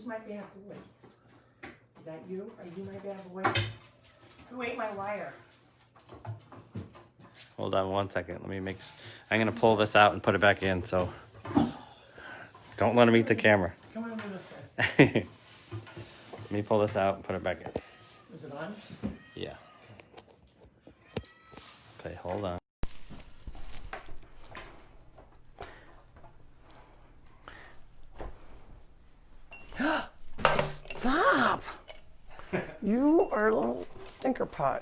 my bad boy? Is that you? Are you my bad boy? Who ate my wire? Hold on 1 second. Let me make. I'm gonna pull this out and put it back in. So don't let him eat the camera. Come over this way. Let me pull this out and put it back in. Is it on? Yeah. Okay, hold on. Stop! You are a little stinker pot.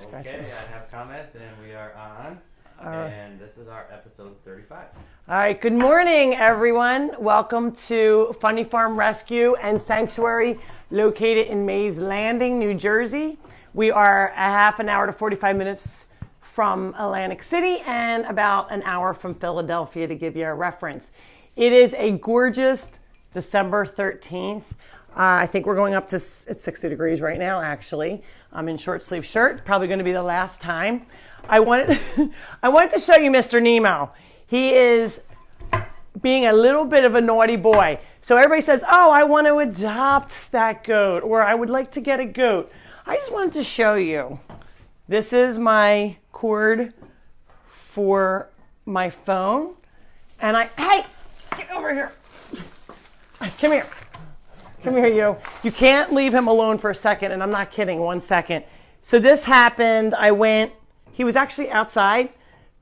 Okay, I have comments, and we are on. And this is our episode 35. All right, good morning, everyone. Welcome to Funny Farm Rescue and Sanctuary, located in Mays Landing, New Jersey. We are a half an hour to 45 minutes from Atlantic City and about an hour from Philadelphia, to give you a reference. It is a gorgeous December 13th. I think we're going up to, it's 60 degrees right now, actually. I'm in short sleeve shirt, probably going to be the last time. I wanted to show you Mr. Nemo. He is being a little bit of a naughty boy. So everybody says, oh, I want to adopt that goat, or I would like to get a goat. I just wanted to show you. This is my cord for my phone. And hey, get over here. Come here. Come here, you. You can't leave him alone for a second, and I'm not kidding, 1 second. So this happened. He was actually outside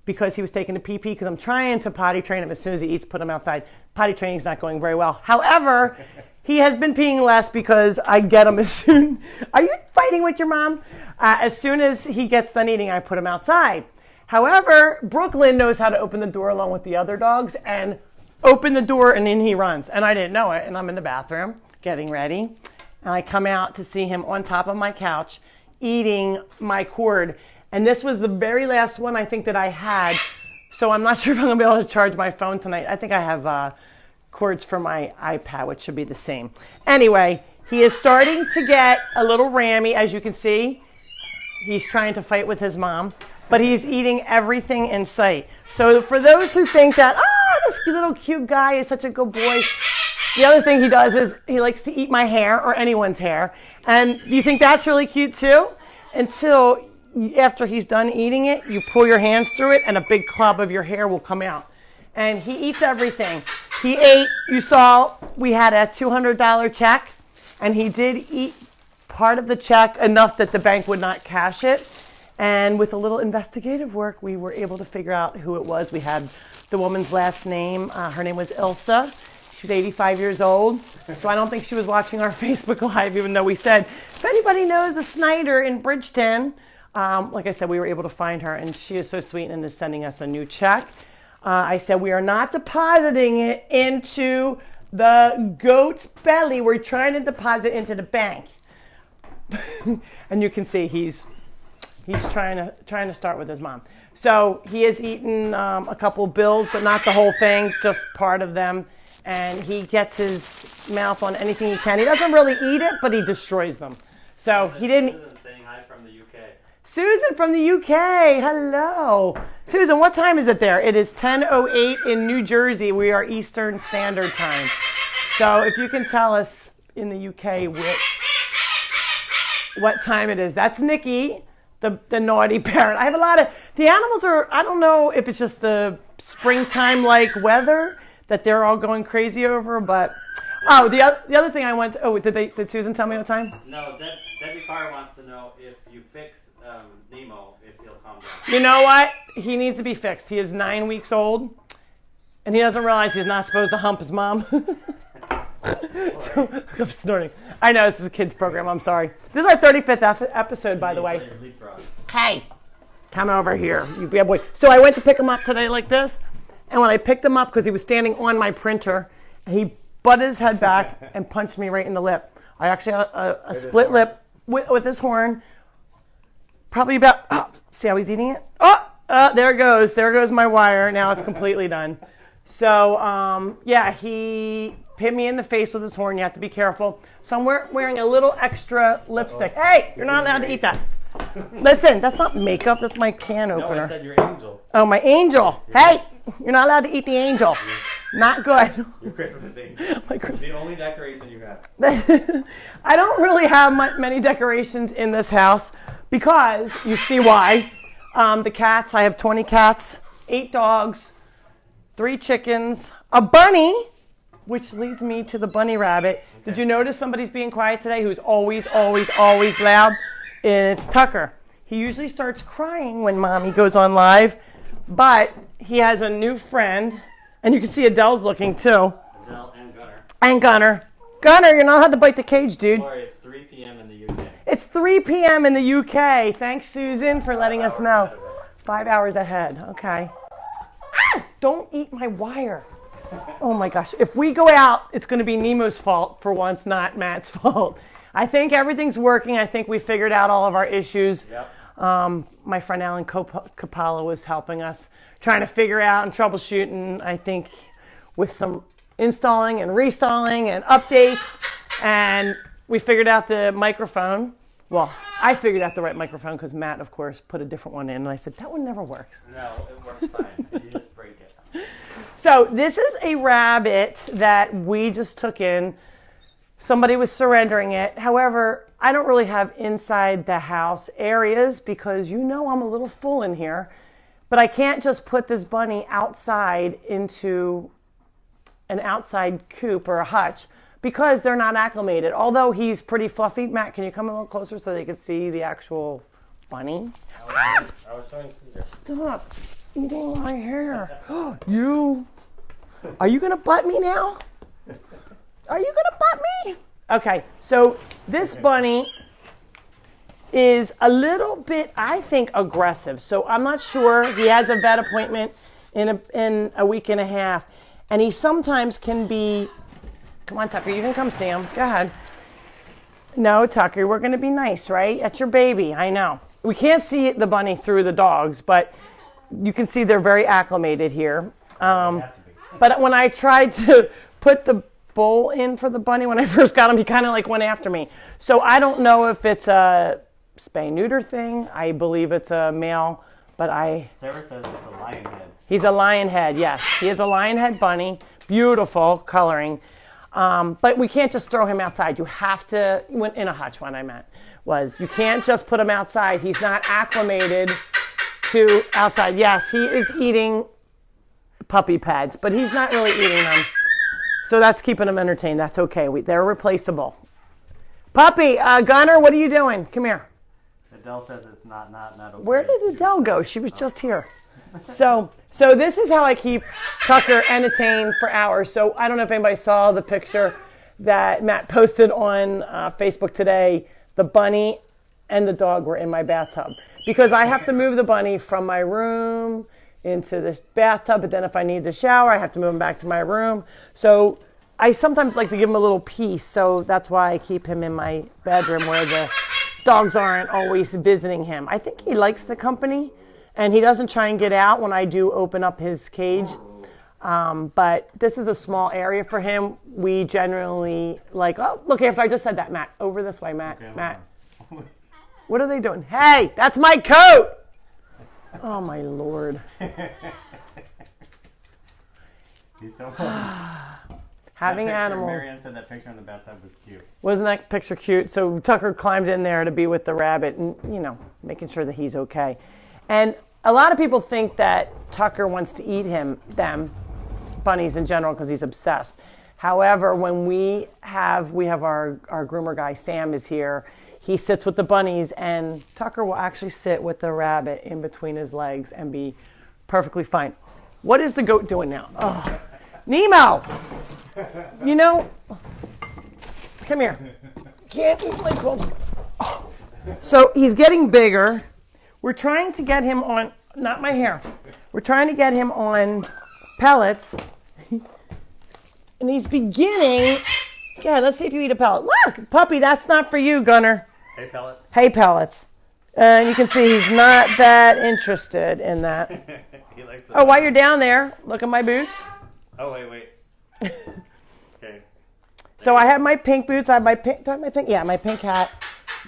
because he was taking a pee-pee, because I'm trying to potty train him as soon as he eats, put him outside. Potty training's not going very well. However, he has been peeing less because I get him as soon. Are you fighting with your mom? As soon as he gets done eating, I put him outside. However, Brooklyn knows how to open the door along with the other dogs and open the door, and in he runs. And I didn't know it, and I'm in the bathroom getting ready. And I come out to see him on top of my couch eating my cord. And this was the very last one I think that I had. So I'm not sure if I'm going to be able to charge my phone tonight. I think I have cords for my iPad, which should be the same. Anyway, he is starting to get a little rammy, as you can see. He's trying to fight with his mom, but he's eating everything in sight. So for those who think that, this little cute guy is such a good boy, the other thing he does is he likes to eat my hair, or anyone's hair. And you think that's really cute too? Until after he's done eating it, you pull your hands through it and a big club of your hair will come out. And he eats everything. He ate, you saw, we had a $200 check, and he did eat part of the check, enough that the bank would not cash it. And with a little investigative work, we were able to figure out who it was. We had the woman's last name. Her name was Ilsa. She was 85 years old, so I don't think she was watching our Facebook Live, even though we said, if anybody knows a Snyder in Bridgeton, like I said, we were able to find her, and she is so sweet and is sending us a new check. I said, we are not depositing it into the goat's belly. We're trying to deposit into the bank. And you can see he's trying to start with his mom. So he has eaten a couple bills, but not the whole thing, just part of them. And he gets his mouth on anything he can. He doesn't really eat it, but he destroys them. So he didn't. Susan saying hi from the UK. Susan from the UK. Hello. Susan, what time is it there? It is 10:08 in New Jersey. We are Eastern Standard Time. So if you can tell us in the UK what time it is. That's Nikki, the naughty parent. I have a lot of, the animals are, I don't know if it's just the springtime-like weather that they're all going crazy over, but the other thing I went to, did Susan tell me what time? No, Debbie Carr wants to know if you fix Nemo, if he'll calm down. You know what? He needs to be fixed. He is 9 weeks old, and he doesn't realize he's not supposed to hump his mom. So, I'm snorting. I know this is a kids program. I'm sorry. This is our 35th episode, by the way. Hey, come over here, you bad boy. So I went to pick him up today like this. And when I picked him up, because he was standing on my printer, he butted his head back and punched me right in the lip. I actually had a split lip with his horn. Probably about, see how he's eating it? There it goes. There goes my wire. Now it's completely done. So, he hit me in the face with his horn. You have to be careful. So I'm wearing a little extra lipstick. Hey, you're not allowed to eat that. Listen, that's not makeup. That's my can opener. No, I said your angel. Oh, my angel. Hey, you're not allowed to eat the angel. Not good. Your Christmas angel. My Christmas. The only decoration you have. I don't really have many decorations in this house because you see why. The cats, I have 20 cats, 8 dogs, 3 chickens, a bunny, which leads me to the bunny rabbit. Okay. Did you notice somebody's being quiet today who's always loud? It's Tucker. He usually starts crying when Mommy goes on live, but he has a new friend, and you can see Adele's looking too. Adele and Gunner. And Gunner. Gunner, you're not allowed to bite the cage, dude. Sorry, it's 3 p.m. in the UK. It's 3 p.m. in the UK. Thanks, Susan, for letting us know. 5 hours ahead. Okay. Ah, don't eat my wire. Oh my gosh. If we go out, it's going to be Nemo's fault for once, not Matt's fault. I think everything's working. I think we figured out all of our issues. Yep. My friend Alan Capalla was helping us, trying to figure out and troubleshooting, I think, with some installing and reinstalling and updates. And we figured out the microphone. Well, I figured out the right microphone because Matt, of course, put a different one in. And I said, that one never works. No, it works fine. You just break it. So this is a rabbit that we just took in. Somebody was surrendering it. However, I don't really have inside the house areas because you know I'm a little full in here. But I can't just put this bunny outside into an outside coop or a hutch because they're not acclimated. Although he's pretty fluffy. Matt, can you come a little closer so they can see the actual bunny? I was showing Caesar. Stop eating my hair. You. Are you going to butt me now? Are you going to butt me? Okay, so this bunny is a little bit, I think, aggressive. So I'm not sure. He has a vet appointment in a week and a half. And he sometimes can be, come on, Tucker, you can come see him. Go ahead. No, Tucker, we're going to be nice, right? That's your baby, I know. We can't see the bunny through the dogs, but you can see they're very acclimated here. But when I tried to put the bowl in for the bunny, when I first got him, he kind of like went after me. So I don't know if it's a spay-neuter thing. I believe it's a male, but Sarah says it's a lion head. He's a lion head, yes. He is a lion head bunny. Beautiful coloring. But we can't just throw him outside. You have to, in a hutch, what I meant was, you can't just put him outside. He's not acclimated to outside. Yes, he is eating puppy pads, but he's not really eating them. So that's keeping him entertained. That's okay. They're replaceable. Puppy, Gunner, what are you doing? Come here. Adele says it's not okay. Where did Adele go? She was just here. So this is how I keep Tucker entertained for hours. So I don't know if anybody saw the picture that Matt posted on Facebook today. The bunny and the dog were in my bathtub because I have to move the bunny from my room into this bathtub, but then if I need the shower, I have to move him back to my room. So I sometimes like to give him a little peace, so that's why I keep him in my bedroom where the dogs aren't always visiting him. I think he likes the company, and he doesn't try and get out when I do open up his cage. But this is a small area for him. We generally look, after I just said that, Matt. Over this way, Matt. Okay, Matt. What are they doing? Hey, that's my coat! Oh, my Lord. He's so funny. Having animals. Marianne said that picture in the bathtub was cute. Wasn't that picture cute? So Tucker climbed in there to be with the rabbit and, making sure that he's okay. And a lot of people think that Tucker wants to eat them, bunnies in general, because he's obsessed. However, when we have our groomer guy, Sam, is here, he sits with the bunnies, and Tucker will actually sit with the rabbit in between his legs and be perfectly fine. What is the goat doing now? Oh. Nemo! Come here. Can't eat my clothes. Oh. So he's getting bigger. We're trying to get him on, not my hair, we're trying to get him on pellets. And he's beginning, yeah, let's see if you eat a pellet. Look, puppy, that's not for you, Gunner. Hey, pellets. Hey, pellets. And you can see he's not that interested in that. He likes oh, while you're down there, look at my boots. Oh, wait. Okay. So I have my pink boots. I have my pink, do I have my pink? Yeah, my pink hat.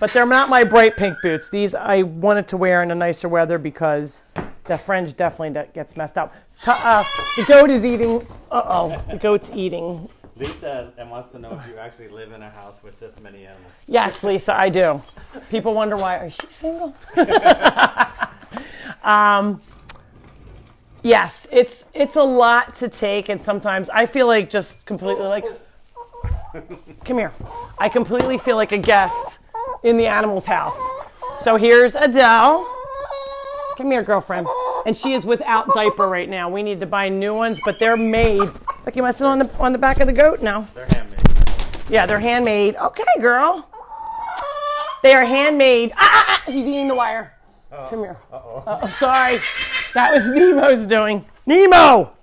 But they're not my bright pink boots. These I wanted to wear in a nicer weather because the fringe definitely gets messed up. The goat is eating. The goat's eating. Lisa wants to know if you actually live in a house with this many animals. Yes, Lisa, I do. People wonder why. Is she single? Yes, it's a lot to take, and sometimes I feel like just completely like, come here. I completely feel like a guest in the animal's house. So here's Adele. Come here, girlfriend. And she is without diaper right now. We need to buy new ones, but they're made. Look, you want to sit on the back of the goat? No. They're handmade. Yeah, they're handmade. Okay, girl. They are handmade. He's eating the wire. Come here. Sorry. That was Nemo's doing. Nemo!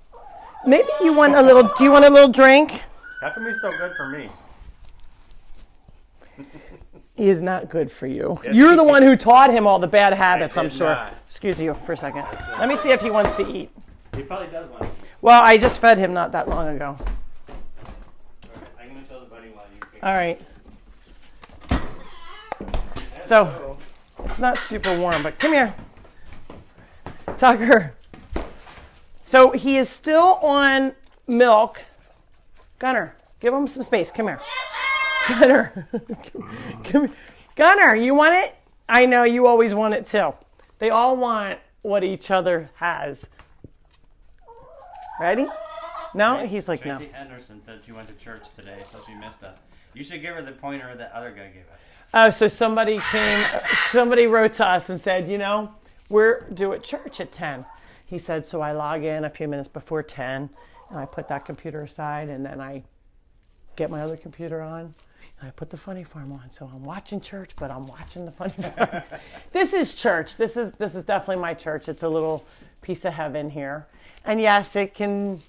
Maybe you want a little, do you want a little drink? How come he's so good for me? He is not good for you. You're the one who taught him all the bad habits, I'm sure. Not. Excuse you for a second. Let me see if he wants to eat. He probably does want to eat. Well, I just fed him not that long ago. All right, I'm going to show the bunny while you pick. All right. So, it's not super warm, but come here. Tucker. So he is still on milk. Gunner, give him some space. Come here. Gunner. Come here. Gunner, you want it? I know you always want it too. They all want what each other has. Ready? No? He's like, no. Tracy Anderson said she went to church today, so she missed us. You should give her the pointer that other guy gave us. Oh, so somebody wrote to us and said, we're due at church at 10. He said, so I log in a few minutes before 10, and I put that computer aside, and then I get my other computer on, and I put the Funny Farm on. So I'm watching church, but I'm watching the Funny Farm. This is church. This is definitely my church. It's a little piece of heaven here. And yes, it can,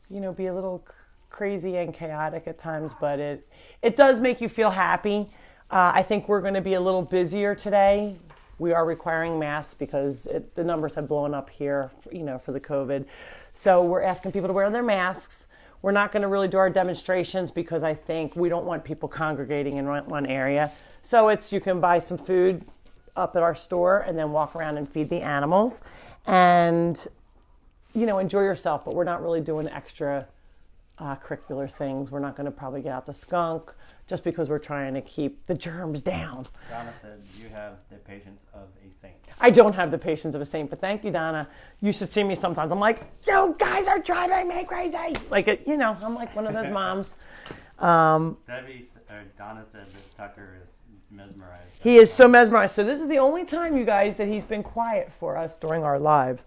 be a little crazy and chaotic at times, but it does make you feel happy. I think we're going to be a little busier today. We are requiring masks because the numbers have blown up here, for the COVID. So we're asking people to wear their masks. We're not going to really do our demonstrations because I think we don't want people congregating in one area. So you can buy some food up at our store and then walk around and feed the animals and, enjoy yourself. But we're not really doing extra curricular things. We're not going to probably get out the skunk just because we're trying to keep the germs down. Donna said you have the patience of a saint. I don't have the patience of a saint, but thank you, Donna. You should see me sometimes. I'm like, you guys are driving me crazy. Like, I'm like one of those moms. Donna said that Tucker is mesmerized. He is so mesmerized. So this is the only time, you guys, that he's been quiet for us during our lives.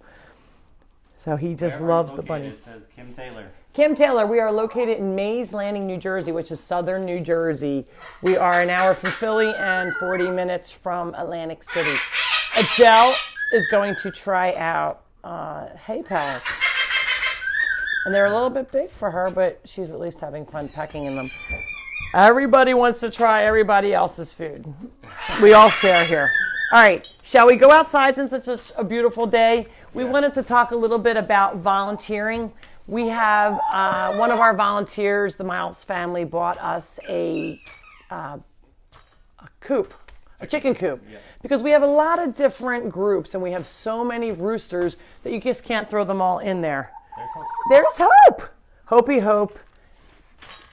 So he just loves the bunny. It says Kim Taylor. Kim Taylor, we are located in Mays Landing, New Jersey, which is southern New Jersey. We are an hour from Philly and 40 minutes from Atlantic City. Adele is going to try out hay pellets. And they're a little bit big for her, but she's at least having fun pecking in them. Everybody wants to try everybody else's food. We all share here. All right, shall we go outside since it's such a beautiful day? We wanted to talk a little bit about volunteering. We have one of our volunteers, the Miles family, bought us a coop, a chicken coop, because we have a lot of different groups and we have so many roosters that you just can't throw them all in there. There's Hope. Hopi Hope. Is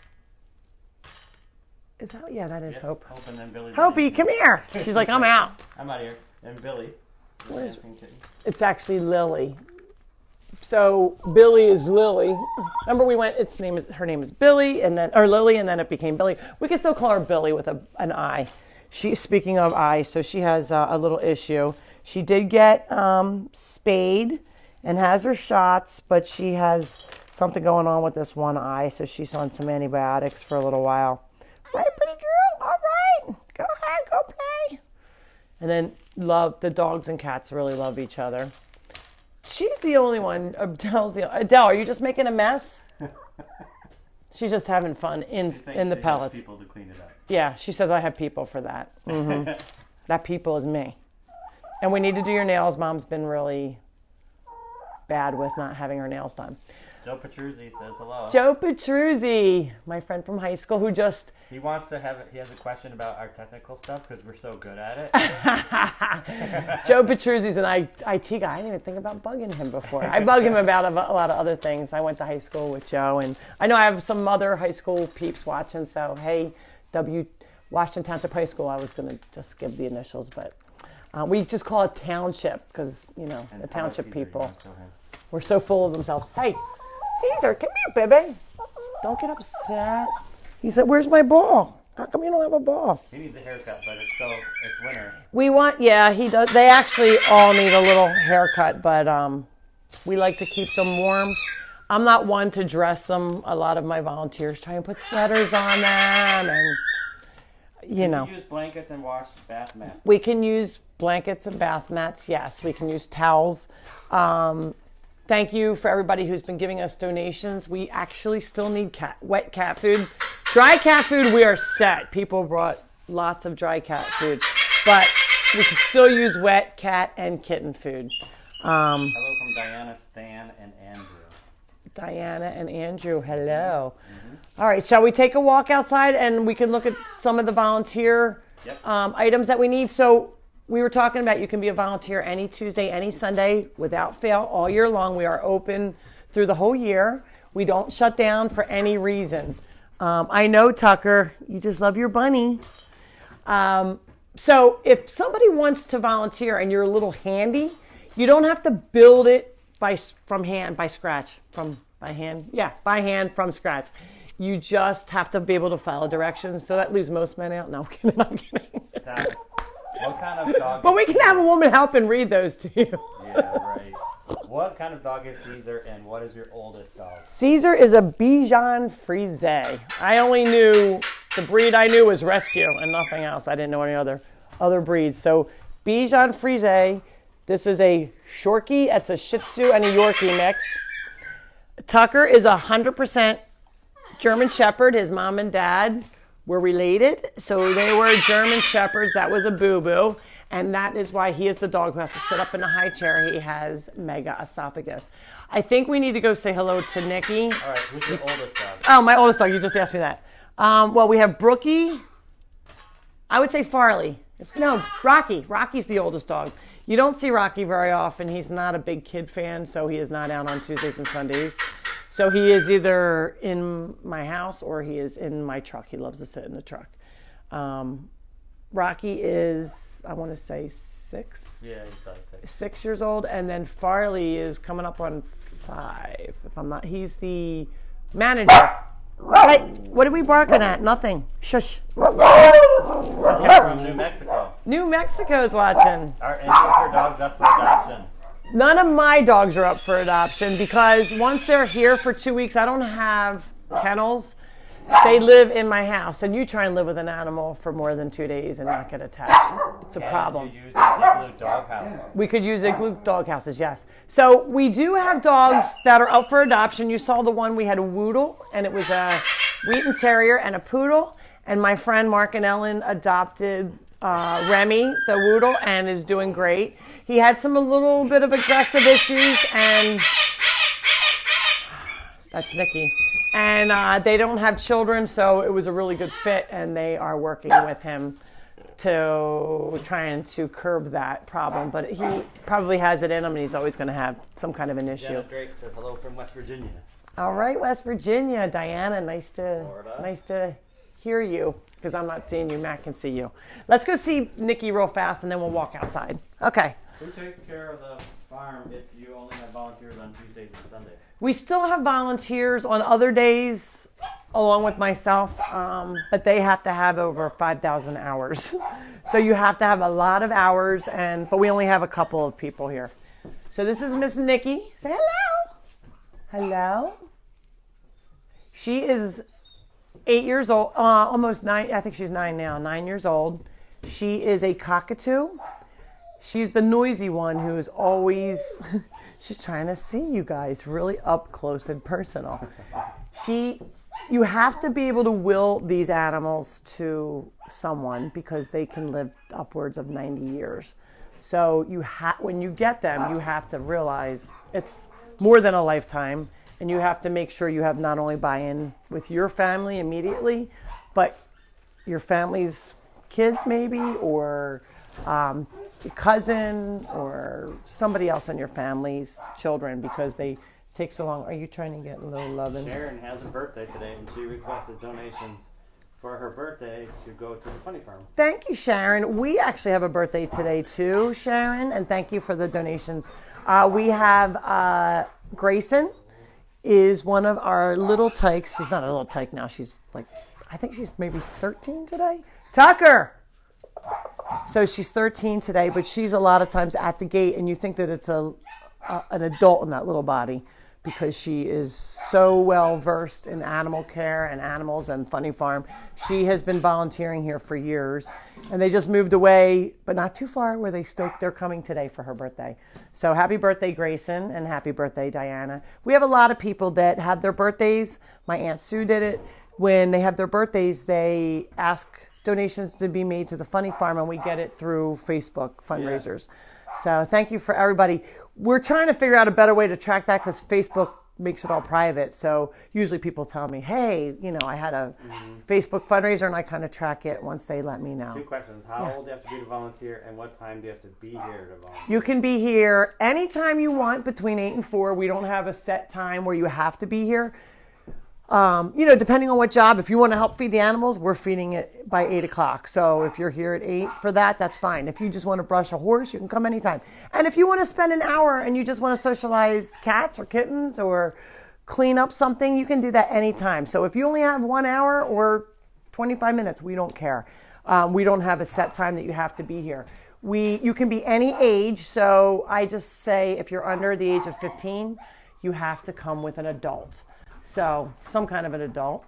that? Yeah, that is Hope. Hope and then Billy. Hopi, come here. She's like, I'm out. I'm out of here. And Billy. It's actually Lily. So Billy is Lily. Remember we went, her name is Billy, or Lily, and then it became Billy. We can still call her Billy with an I. Speaking of I, so she has a little issue. She did get spayed and has her shots, but she has something going on with this one eye, so she's on some antibiotics for a little while. Right, pretty girl? All right. Go ahead, go play. And then the dogs and cats really love each other. She's the only one. Adele, are you just making a mess? She's just having fun in the pellets. People to clean it up. Yeah, she says I have people for that. Mm-hmm. That people is me. And we need to do your nails. Mom's been really bad with not having her nails done. Joe Petruzzi says hello. Joe Petruzzi, my friend from high school, who just... He has a question about our technical stuff because we're so good at it. Joe Petruzzi's an IT guy. I didn't even think about bugging him before. I bug him about a lot of other things. I went to high school with Joe, and I know I have some other high school peeps watching, so hey, Washington Township High School, I was going to just give the initials, but we just call it Township because, you know, the Township people, we're so full of themselves. Hey, Caesar, come here, baby. Don't get upset. He said, where's my ball? How come you don't have a ball? He needs a haircut, but it's winter. He does. They actually all need a little haircut, but we like to keep them warm. I'm not one to dress them. A lot of my volunteers try and put sweaters on them, and you know. Can you use blankets and wash bath mats? We can use blankets and bath mats. Yes, we can use towels. Thank you for everybody who's been giving us donations. We actually still need wet cat food. Dry cat food, we are set. People brought lots of dry cat food, but we can still use wet cat and kitten food. Hello from Diana, Stan, and Andrew. Diana and Andrew, hello. Mm-hmm. All right, shall we take a walk outside and we can look at some of the volunteer items that we need? So we were talking about you can be a volunteer any Tuesday, any Sunday, without fail, all year long. We are open through the whole year. We don't shut down for any reason. I know, Tucker, you just love your bunny. So if somebody wants to volunteer and you're a little handy, you don't have to build it by hand from scratch. You just have to be able to follow directions. So that leaves most men out. No, I'm kidding. What kind of dog? But we can have a woman help and read those to you. Yeah, right. What kind of dog is Caesar, and what is your oldest dog? Caesar is a Bichon Frise. I only knew, the breed I knew was Rescue and nothing else. I didn't know any other breeds. So Bichon Frise, this is a Shorkie. It's a Shih Tzu and a Yorkie mixed. Tucker is 100% German Shepherd. His mom and dad were related, so they were German Shepherds. That was a boo-boo, and that is why he is the dog who has to sit up in a high chair. He has mega esophagus. I think we need to go say hello to Nikki. All right, who's your oldest dog? Oh, my oldest dog. You just asked me that. Well, we have Brookie. I would say Farley. Rocky. Rocky's the oldest dog. You don't see Rocky very often. He's not a big kid fan, so he is not out on Tuesdays and Sundays. So he is either in my house or he is in my truck. He loves to sit in the truck. Rocky is, I want to say 6. Yeah, he's like 6. 6 years old. And then Farley is coming up on 5, if I'm not. He's the manager. Hey, what are we barking at? Nothing. Shush. From New Mexico. New Mexico's watching. Are any of your dogs up for adoption? None of my dogs are up for adoption because once they're here for 2 weeks, I don't have kennels. They live in my house, and you try and live with an animal for more than 2 days and not get attached. It's a problem. You use an igloo doghouse. We could use igloo dog houses, yes. So we do have dogs that are up for adoption. You saw the one we had a Woodle, and it was a Wheaten Terrier and a Poodle. And my friend Mark and Ellen adopted Remy, the Woodle, and is doing great. He had a little bit of aggressive issues, and that's Nikki. And they don't have children, so it was a really good fit, and they are working with him to trying to curb that problem. But he probably has it in him, and he's always going to have some kind of an issue. Jenna Drake says hello from West Virginia. All right, West Virginia. Diana, nice to hear you, because I'm not seeing you. Matt can see you. Let's go see Nikki real fast, and then we'll walk outside. Okay. Who takes care of the farm if you only have volunteers on Tuesdays and Sundays? We still have volunteers on other days, along with myself, but they have to have over 5,000 hours. So you have to have a lot of hours, but we only have a couple of people here. So this is Miss Nikki. Say hello. Hello. She is 8 years old, almost 9. I think she's 9 now. 9 years old. She is a cockatoo. She's the noisy one who is always, she's trying to see you guys really up close and personal. You have to be able to will these animals to someone because they can live upwards of 90 years. So when you get them, you have to realize it's more than a lifetime, And you have to make sure you have not only buy-in with your family immediately, but your family's kids maybe, or your cousin, or somebody else in your family's children, because they take so long. Are you trying to get a little loving? Sharon has a birthday today, and she requested donations for her birthday to go to the funny farm. Thank you, Sharon. We actually have a birthday today too, Sharon, and thank you for the donations. We have Grayson is one of our little tykes. She's not a little tyke now. She's like, I think she's maybe 13 today. Tucker! So she's 13 today, but she's a lot of times at the gate, and you think that it's an adult in that little body, because she is so well versed in animal care and animals and Funny Farm. She has been volunteering here for years, and they just moved away, but not too far, where they're coming today for her birthday. So happy birthday, Grayson, and happy birthday, Diana. We have a lot of people that have their birthdays. My Aunt Sue did it. When they have their birthdays, they ask donations to be made to the Funny Farm, and we get it through Facebook fundraisers. Yeah. So thank you for everybody. We're trying to figure out a better way to track that, because Facebook makes it all private. So usually people tell me, hey, I had a Facebook fundraiser, and I kind of track it once they let me know. 2 questions. How old do you have to be to volunteer, and what time do you have to be here to volunteer? You can be here anytime you want between 8 and 4. We don't have a set time where you have to be here. Depending on what job, if you want to help feed the animals, we're feeding it by 8 o'clock. So if you're here at 8 for that, that's fine. If you just want to brush a horse, you can come anytime. And if you want to spend an hour and you just want to socialize cats or kittens or clean up something, you can do that anytime. So if you only have 1 hour or 25 minutes, we don't care. We don't have a set time that you have to be here. You can be any age. So I just say if you're under the age of 15, you have to come with an adult. So some kind of an adult.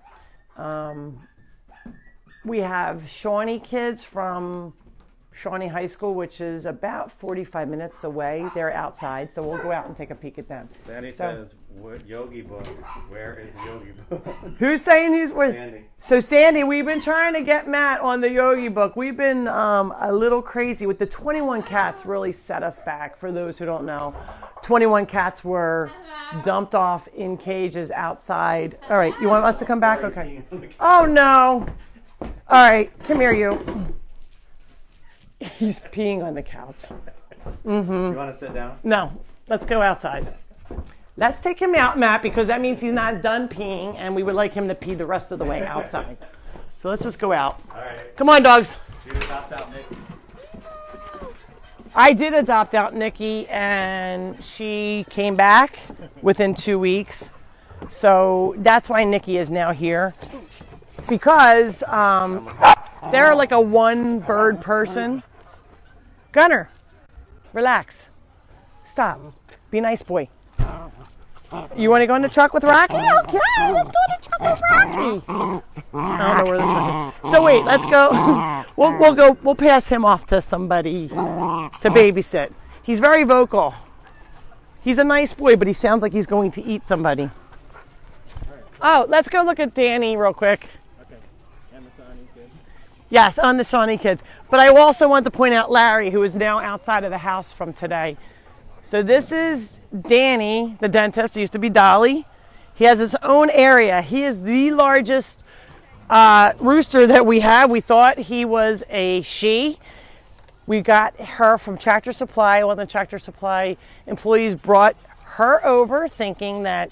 We have Shawnee kids from Shawnee High School, which is about 45 minutes away. They're outside, so we'll go out and take a peek at them. Sandy says, Yogi book. Where is the Yogi book? Who's saying he's with? Sandy. So Sandy, we've been trying to get Matt on the Yogi book. We've been a little crazy with the 21 cats. Really set us back. For those who don't know, 21 cats were dumped off in cages outside. All right, you want us to come back? Okay. Oh no! All right, come here, you. He's peeing on the couch. Mm-hmm. Do you want to sit down? No, let's go outside. Let's take him out, Matt, because that means he's not done peeing, and we would like him to pee the rest of the way outside. So let's just go out. All right. Come on, dogs. You adopt out Nikki. I did adopt out Nikki, and she came back within 2 weeks. So that's why Nikki is now here. Because they're like a one-bird person. Gunner, relax. Stop. Be a nice boy. You want to go in the truck with Rocky? Okay, let's go in the truck with Rocky. I don't know where the truck is. So wait, let's go. We'll pass him off to somebody to babysit. He's very vocal. He's a nice boy, but he sounds like he's going to eat somebody. Oh, let's go look at Danny real quick. Yes, on the Shawnee kids. But I also want to point out Larry, who is now outside of the house from today. So this is Danny, the dentist. It used to be Dolly. He has his own area. He is the largest rooster that we have. We thought he was a she. We got her from Tractor Supply. One of the Tractor Supply employees brought her over thinking that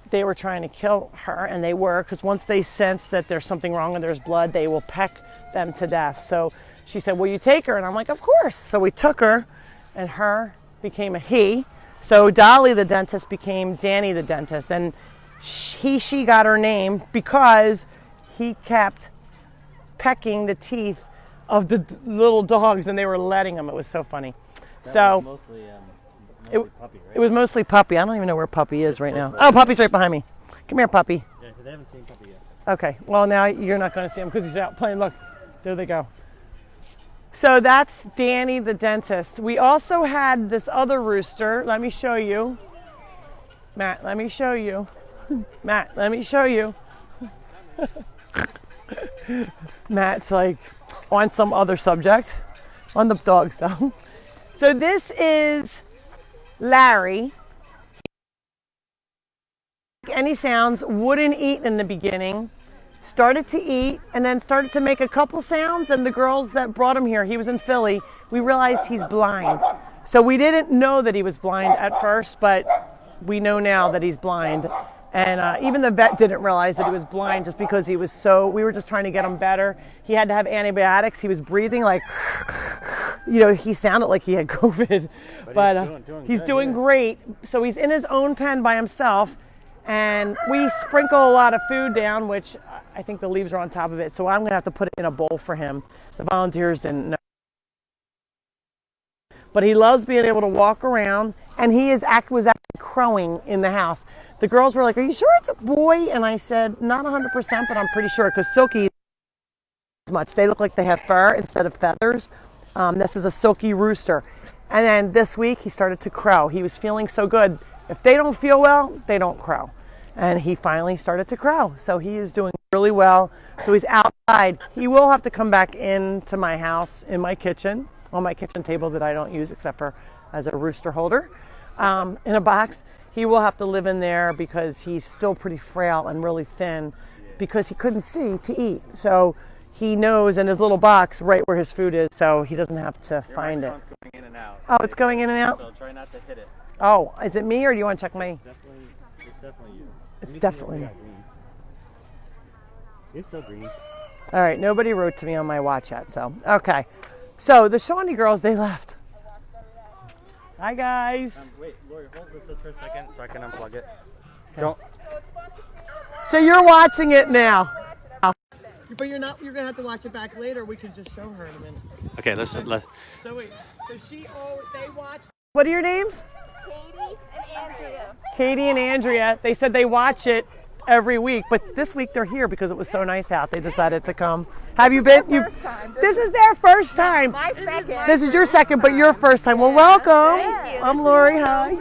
they were trying to kill her, and they were, because once they sense that there's something wrong and there's blood, they will peck them to death. So she said, will you take her? And I'm like, of course. So we took her, and her became a he. So Dolly the dentist became Danny the dentist, and she got her name because he kept pecking the teeth of the little dogs, and they were letting him. It was so funny. Was mostly puppy, right? It was mostly Puppy. I don't even know where Puppy is right now. Oh, Puppy's right behind me. Come here, Puppy. Yeah, because they haven't seen Puppy yet. Okay, well now you're not going to see him because he's out playing. Look, there they go. So that's Danny the dentist. We also had this other rooster. Let me show you. Matt, let me show you. Matt, let me show you. Matt's like on some other subject. On the dogs though. So this is Larry. Any sounds, wouldn't eat in the beginning, started to eat, and then started to make a couple sounds, and the girls that brought him here, he was in Philly, we realized he's blind. So we didn't know that he was blind at first, but we know now that he's blind. And even the vet didn't realize that he was blind just because he was we were just trying to get him better. He had to have antibiotics. He was breathing like, he sounded like he had COVID. But he's doing great. So he's in his own pen by himself. And we sprinkle a lot of food down, which I think the leaves are on top of it. So I'm going to have to put it in a bowl for him. The volunteers didn't know. But he loves being able to walk around, and he was actually crowing in the house. The girls were like, "Are you sure it's a boy?" And I said, "Not 100%, but I'm pretty sure," because silky much. They look like they have fur instead of feathers. This is a silky rooster. And then this week he started to crow. He was feeling so good. If they don't feel well, they don't crow. And he finally started to crow. So he is doing really well. So he's outside. He will have to come back into my house, in my kitchen, on my kitchen table that I don't use except for as a rooster holder, in a box. He will have to live in there because he's still pretty frail and really thin because he couldn't see to eat. So he knows in his little box right where his food is, so he doesn't have to find it. Going in and out. Oh, it's going in and out? So try not to hit it. Oh, is it me or do you want to check me? It's definitely you. It's definitely me. You're still green. All right, nobody wrote to me on my watch yet, so, okay. So the Shawnee girls, they left. Hi, guys. Wait, Lori, hold this just for a second so I can unplug it. Okay. Don't. So you're watching it now. But you're not. You're gonna have to watch it back later. We can just show her in a minute. Okay, listen. So wait. So they watched. What are your names? Katie and Andrea. Katie and Andrea. They said they watch it every week, but this week they're here because it was so nice out. They decided to come. Have you been? First time. This is their first time. My second. This is your second, but your first time. Well, welcome. Thank you. I'm Lori. Hi.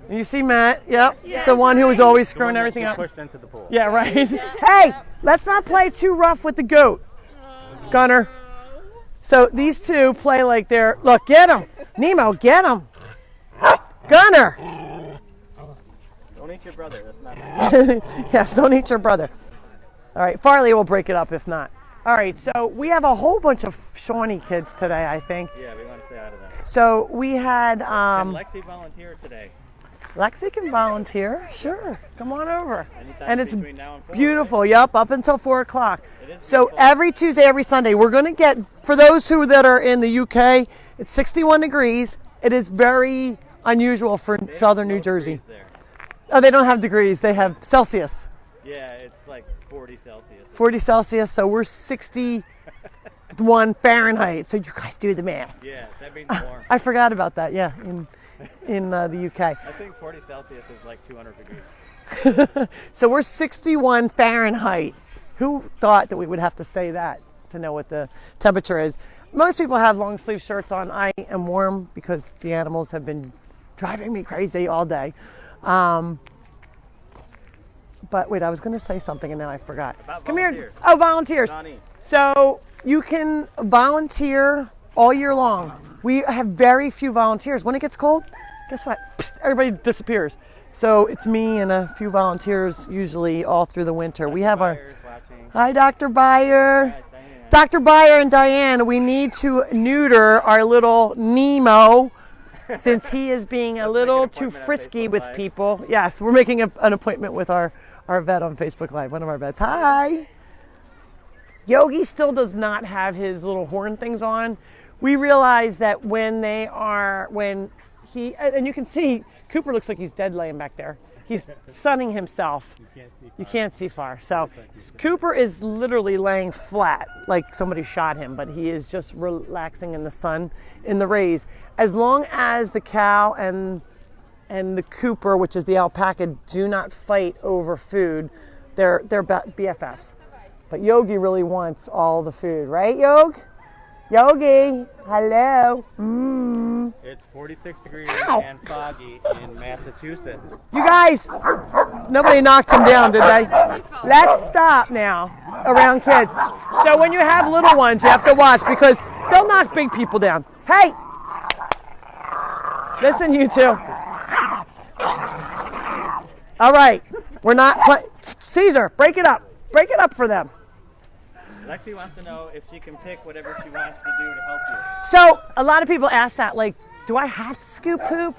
You see Matt? Yep. The one who was always screwing everything up. Pushed into the pool. Yeah, right. Hey, let's not play too rough with the goat, Gunner. So these two play like they're. Look, get him, Nemo, get him, Gunner. Don't eat your brother. That's not nice. Yes, don't eat your brother. All right, Farley will break it up if not. All right, so we have a whole bunch of Shawnee kids today, I think. Yeah, we want to stay out of that. So we had. Can Lexi volunteer today? Lexi can volunteer, sure. Come on over. Anytime And it's between now and 4, beautiful. right? Yep, up until 4 o'clock. So beautiful. every Tuesday, every Sunday, we're going to get, for those that are in the UK, it's 61 degrees. It is very unusual for southern New Jersey. There. Oh, they don't have degrees. They have Celsius. Yeah, it's like 40 Celsius. 40 Celsius, so we're 61 Fahrenheit. So you guys do the math. Yeah, that means warm. I forgot about that, yeah, in the UK. I think 40 Celsius is like 200 degrees. So we're 61 Fahrenheit. Who thought that we would have to say that to know what the temperature is? Most people have long sleeve shirts on. I am warm because the animals have been driving me crazy all day. But wait, I was going to say something and then I forgot. About Come volunteers. here. Oh, volunteers. Johnny. So you can volunteer all year long. We have very few volunteers. When it gets cold, guess what? Psst, everybody disappears. So it's me and a few volunteers usually all through the winter. We have our. Hi, Dr. Byer. Hi, Diane. Dr. Byer and Diane, we need to neuter our little Nemo since he is being a little too frisky with people. Yes, we're making an appointment with our vet on Facebook Live, one of our vets. Hi. Yogi still does not have his little horn things on. We realize that when he, and you can see, Cooper looks like he's dead laying back there. He's sunning himself. You can't see far. So Cooper is literally laying flat, like somebody shot him, but he is just relaxing in the sun, in the rays. As long as the cow and the Cooper, which is the alpaca, do not fight over food, they're BFFs. But Yogi really wants all the food, right, Yogi, hello. It's 46 degrees Ow. and foggy in Massachusetts. You guys, nobody knocked him down, did they? Let's stop now around kids. So when you have little ones, you have to watch because they'll knock big people down. Hey, listen, you two. All right, We're not, Caesar, break it up. Break it up for them. Lexi wants to know if she can pick whatever she wants to do to help you. So a lot of people ask that, like, do I have to scoop poop?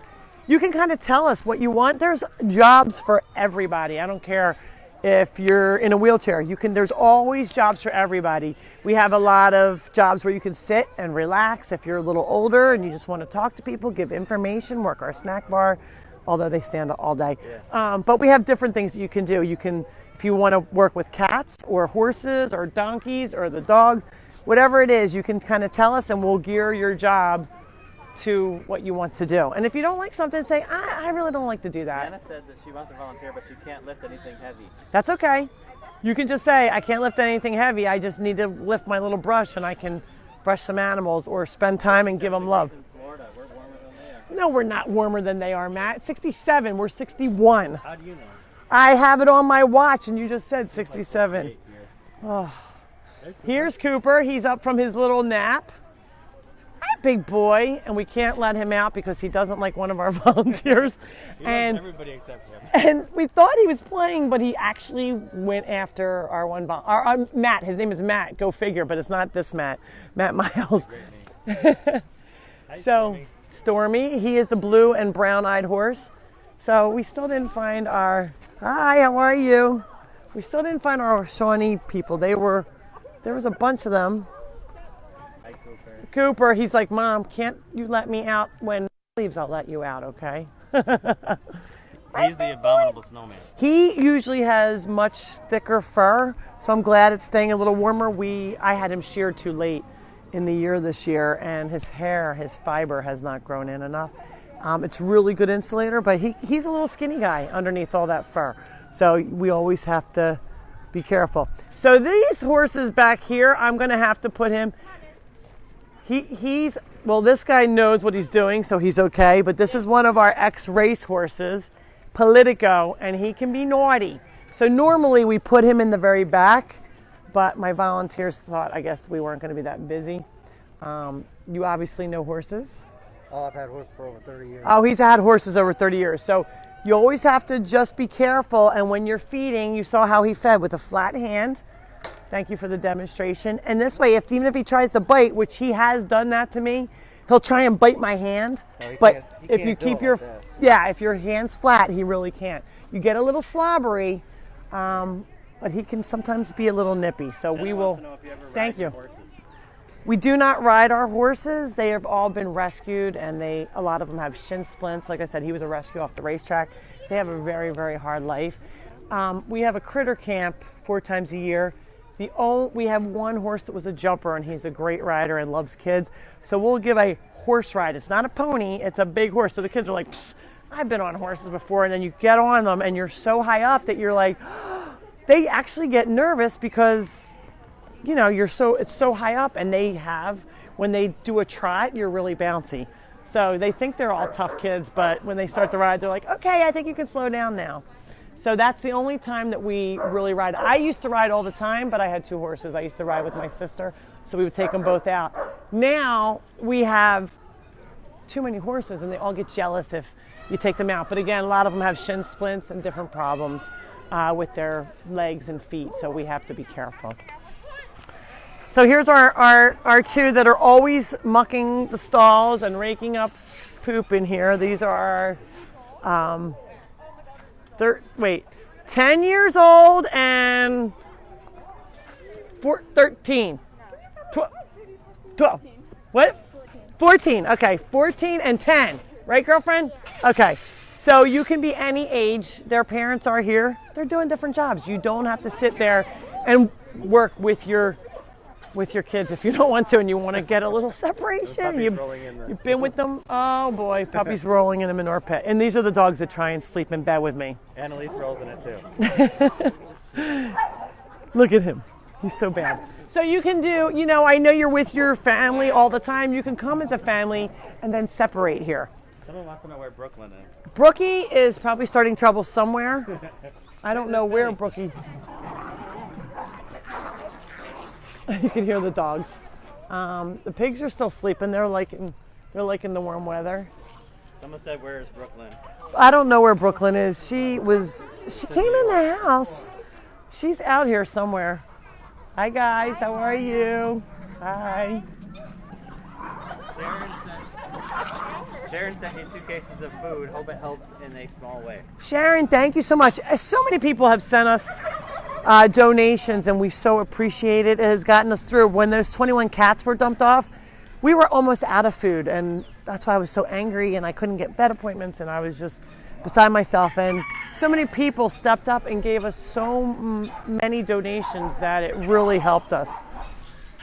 You can kind of tell us what you want. There's jobs for everybody. I don't care if you're in a wheelchair. There's always jobs for everybody. We have a lot of jobs where you can sit and relax if you're a little older and you just want to talk to people, give information, work our snack bar, although they stand all day. Yeah. But we have different things that you can do. You can, if you want to work with cats or horses or donkeys or the dogs, whatever it is, you can kind of tell us and we'll gear your job to what you want to do. And if you don't like something, say, I really don't like to do that. Anna said that she wants to volunteer, but she can't lift anything heavy. That's okay. You can just say, I can't lift anything heavy. I just need to lift my little brush and I can brush some animals or spend time and give them love. In Florida, we're warmer than they are. No, we're not warmer than they are, Matt. 67, we're 61. How do you know? I have it on my watch and you just said 67. Oh. Here's Cooper. He's up from his little nap. Hi, big boy. And we can't let him out because he doesn't like one of our volunteers. He and loves everybody except him. And we thought he was playing, but he actually went after our Matt. His name is Matt. Go figure, but it's not this Matt. Matt Miles. So, Stormy. He is the blue and brown-eyed horse. So we still didn't find our, hi, how are you? We still didn't find our Shawnee people. There was a bunch of them. Hi, Cooper. Cooper, he's like, Mom, can't you let me out when leaves? I'll let you out, okay? He's the abominable snowman. He usually has much thicker fur, so I'm glad it's staying a little warmer. I had him sheared too late in the year this year, and his hair, his fiber has not grown in enough. It's really good insulator, but he's a little skinny guy underneath all that fur. So we always have to be careful. So these horses back here, I'm gonna have to put him, well, this guy knows what he's doing, so he's okay, but this is one of our ex-race horses, Politico, and he can be naughty. So normally we put him in the very back, but my volunteers thought, I guess we weren't gonna be that busy. You obviously know horses. Oh, I've had horses for over 30 years. Oh, he's had horses over 30 years. So you always have to just be careful. And when you're feeding, you saw how he fed with a flat hand. Thank you for the demonstration. And this way, even if he tries to bite, which he has done that to me, he'll try and bite my hand. No, but he if can't you do keep it your, like this. if your hand's flat, he really can't. You get a little slobbery, but he can sometimes be a little nippy. So we will, thank you. We do not ride our horses. They have all been rescued, and a lot of them have shin splints. Like I said, he was a rescue off the racetrack. They have a very, very hard life. We have a critter camp 4 times a year. We have one horse that was a jumper, and he's a great rider and loves kids. So we'll give a horse ride. It's not a pony, it's a big horse. So the kids are like, psst, I've been on horses before. And then you get on them, and you're so high up that you're like, they actually get nervous because it's so high up, and when they do a trot, you're really bouncy. So they think they're all tough kids, but when they start to ride, they're like, okay, I think you can slow down now. So that's the only time that we really ride. I used to ride all the time, but I had 2 horses. I used to ride with my sister, so we would take them both out. Now we have too many horses, and they all get jealous if you take them out. But again, a lot of them have shin splints and different problems with their legs and feet, so we have to be careful. So here's our 2 that are always mucking the stalls and raking up poop in here. These are our 10 years old and 13. 12. What? 14. Okay, 14 and 10. Right, girlfriend? Okay. So you can be any age. Their parents are here. They're doing different jobs. You don't have to sit there and work with your kids if you don't want to, and you want to get a little separation. You've been with them. Oh boy, puppies rolling in the manure pit. And these are the dogs that try and sleep in bed with me. Annalise rolls in it too. Look at him. He's so bad. So you can do, I know you're with your family all the time. You can come as a family and then separate here. Someone wants to know where Brooklyn is. Brookie is probably starting trouble somewhere. I don't know where Brookie. You can hear the dogs. The pigs are still sleeping. They're liking the warm weather. Someone said, "Where is Brooklyn?" I don't know where Brooklyn is. She came in the house. She's out here somewhere. Hi guys, how are you? Hi. Sharon sent you 2 cases of food. Hope it helps in a small way. Sharon, thank you so much. So many people have sent us donations, and we so appreciate it. It has gotten us through. When those 21 cats were dumped off, we were almost out of food, and that's why I was so angry, and I couldn't get vet appointments, and I was just beside myself. And so many people stepped up and gave us so many donations that it really helped us.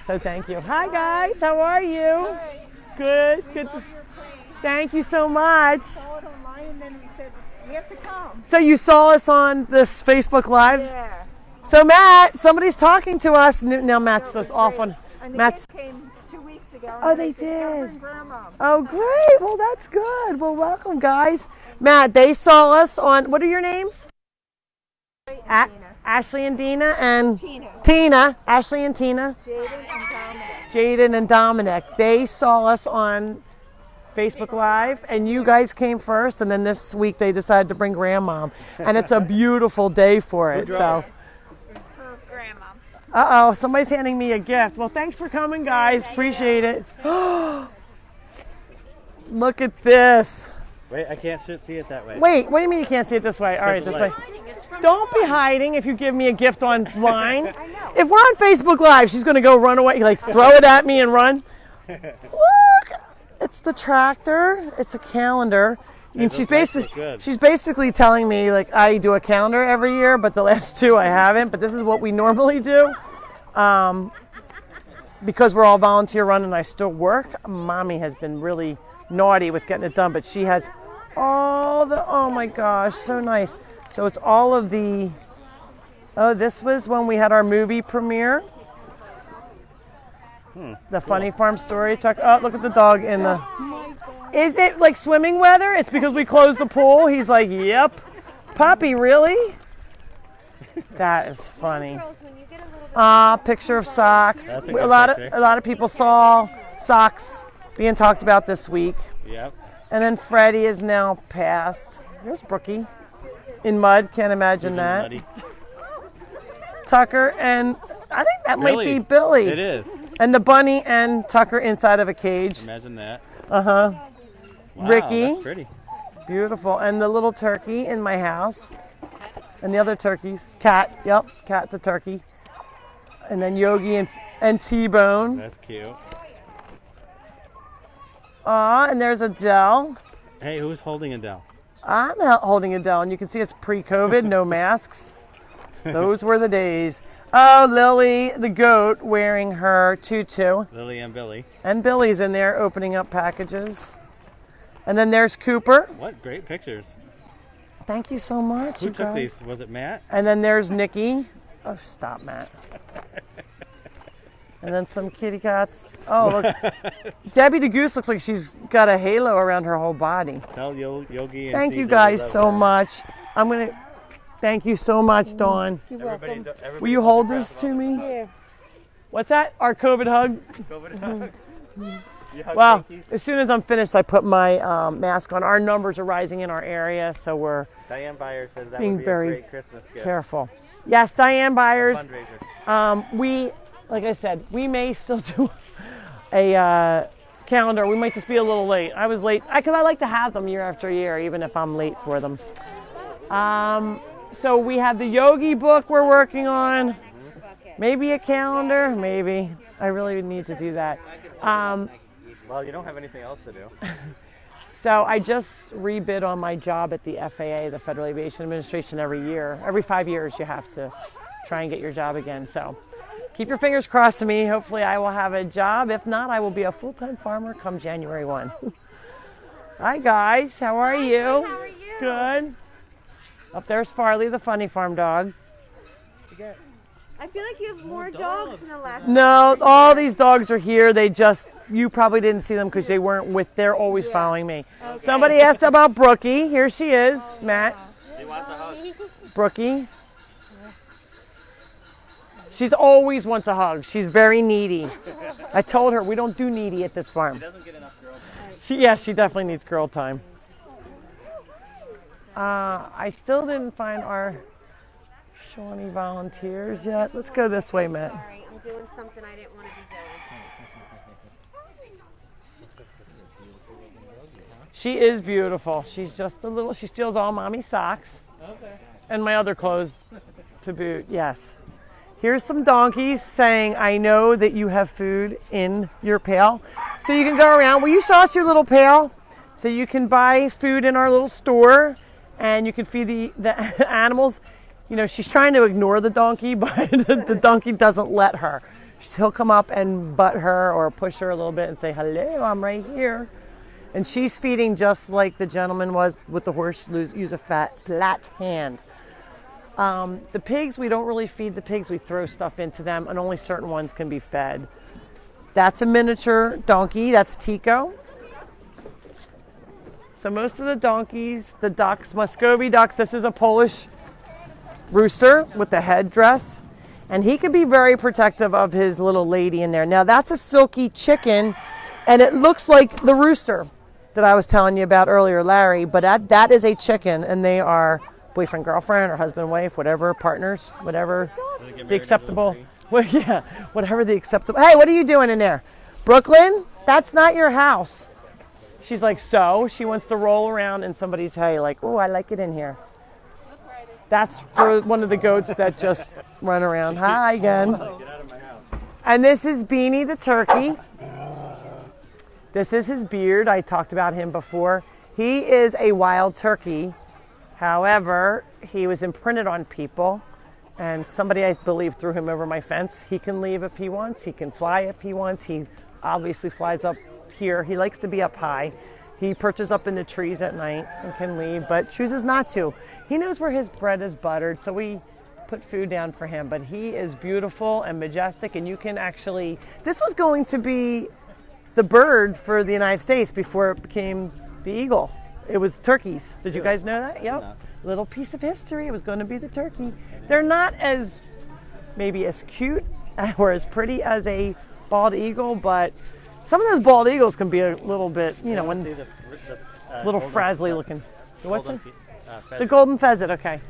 So thank you. Hi guys, how are you? Hi. Good. Thank you so much. Saw it online and then we said, we have to come. So you saw us on this Facebook Live? Yeah. So Matt, somebody's talking to us. Now Matt's just off on. And the Matt's. kids came 2 weeks ago. Oh, and they said, "Come did. bring Grandma." Oh, great. Well, that's good. Well, welcome, guys. Matt, they saw us on. What are your names? Tina. Ashley and Dina and Tina. Tina. Ashley and Tina. Jaden and Dominic. Jaden and Dominic. They saw us on Facebook Live, and you guys came first, and then this week they decided to bring Grandmom, and it's a beautiful day for it. So, For Grandma. uh-oh, somebody's handing me a gift. Well, thanks for coming, guys. Appreciate it. Look at this. Wait, I can't see it that way. Wait, what do you mean you can't see it this way? All right, this way. Don't be hiding if you give me a gift online. If we're on Facebook Live, she's going to go run away, like throw it at me and run. Look, it's the tractor. It's a calendar. And she's basically telling me, like, I do a calendar every year, but the last 2 I haven't. But this is what we normally do. Because we're all volunteer run and I still work, Mommy has been really naughty with getting it done, but she has all the, oh my gosh, so nice. So it's all of the, oh, this was when we had our movie premiere. The Funny Farm story. Chuck, oh, look at the dog in the, is it like swimming weather? It's because we closed the pool. He's like, yep. Puppy, really? That is funny. Picture of socks. That's a A good lot picture. of people saw socks being talked about this week. Yep. And then Freddie is now passed. There's Brookie in mud. Can't imagine that. Muddy. Tucker and I think that might be Billy. It is. And the bunny and Tucker inside of a cage. Imagine that. Uh-huh. Wow, Ricky. That's pretty. Beautiful. And the little turkey in my house. And the other turkeys. Cat. Yep. Cat the turkey. And then Yogi and T-Bone. That's cute. Aw, and there's Adele. Hey, who's holding Adele? I'm holding Adele, and you can see it's pre-COVID, no masks. Those were the days. Oh, Lily, the goat, wearing her tutu. Lily and Billy. And Billy's in there opening up packages. And then there's Cooper. What great pictures. Thank you so much, Who you took guys. these? Was it Matt? And then there's Nikki. Oh, stop, Matt. And then some kitty cats. Oh, look. Debbie the Goose looks like she's got a halo around her whole body. Tell Yogi and Thank you Caesar guys we love so her. much. I'm going to... Thank you so much, Dawn. Everybody Will you hold this to me? Yeah. What's that? Our COVID hug? COVID. You hug Well, Pinkies? as soon as I'm finished, I put my mask on. Our numbers are rising in our area, so we're Diane Byers says that being would be very a great Christmas gift. careful. Yes, Diane Byers. Fundraiser. We, like I said, we may still do a calendar. We might just be a little late. I was late because I like to have them year after year, even if I'm late for them. So we have the Yogi book we're working on. Maybe a calendar, maybe. I really need to do that. Well, you don't have anything else to do. So I just rebid on my job at the FAA, the Federal Aviation Administration, every year. Every 5 years you have to try and get your job again. So keep your fingers crossed to me. Hopefully I will have a job. If not, I will be a full-time farmer come January 1. Hi guys, how are you? How are you? Good. Up there's Farley, the Funny Farm dog. I feel like you have more dogs in the last. No, all these dogs are here. They just, you probably didn't see them because they weren't with, they're always following me. Okay. Somebody asked about Brookie. Here she is, Matt. She wants a hug. Brookie. She's always wants a hug. She's very needy. I told her we don't do needy at this farm. She doesn't get enough girls. She definitely needs girl time. I still didn't find our Shawnee volunteers yet. Let's go this way, Matt. Sorry, I'm doing something I didn't want to be doing. She is beautiful. She's just a little, she steals all mommy's socks. Okay. And my other clothes to boot, yes. Here's some donkeys saying, I know that you have food in your pail. So you can go around. Will you show us your little pail? So you can buy food in our little store and you can feed the animals. You know, she's trying to ignore the donkey, but the donkey doesn't let her. He'll come up and butt her or push her a little bit and say, hello, I'm right here. And she's feeding just like the gentleman was with the horse, use a flat hand. The pigs, we don't really feed the pigs. We throw stuff into them, and only certain ones can be fed. That's a miniature donkey. That's Tico. So most of the donkeys, the ducks, Muscovy ducks, this is a Polish rooster with the headdress. And he can be very protective of his little lady in there. Now that's a silky chicken, and it looks like the rooster that I was telling you about earlier, Larry, but that is a chicken, and they are boyfriend, girlfriend, or husband, wife, whatever, partners, whatever the acceptable, well, yeah, whatever the acceptable. Hey, what are you doing in there? Brooklyn, that's not your house. She's like, so she wants to roll around in somebody's hay, like, oh, I like it in here. That's for one of the goats that just run around. Hi again. Get out of my house. And this is Beanie the Turkey. This is his beard. I talked about him before. He is a wild turkey. However, he was imprinted on people, and somebody, I believe, threw him over my fence. He can leave if he wants. He can fly if he wants. He obviously flies up here. He likes to be up high. He perches up in the trees at night and can leave, but chooses not to. He knows where his bread is buttered, so we put food down for him. But he is beautiful and majestic, and you can actually, this was going to be the bird for the United States before it became the eagle. It was turkeys. Did you guys know that? Yep. No. Little piece of history. It was going to be the turkey. They're not as, maybe as cute or as pretty as a bald eagle, but some of those bald eagles can be a little bit, you know, when little frazzly looking. The golden pheasant, okay.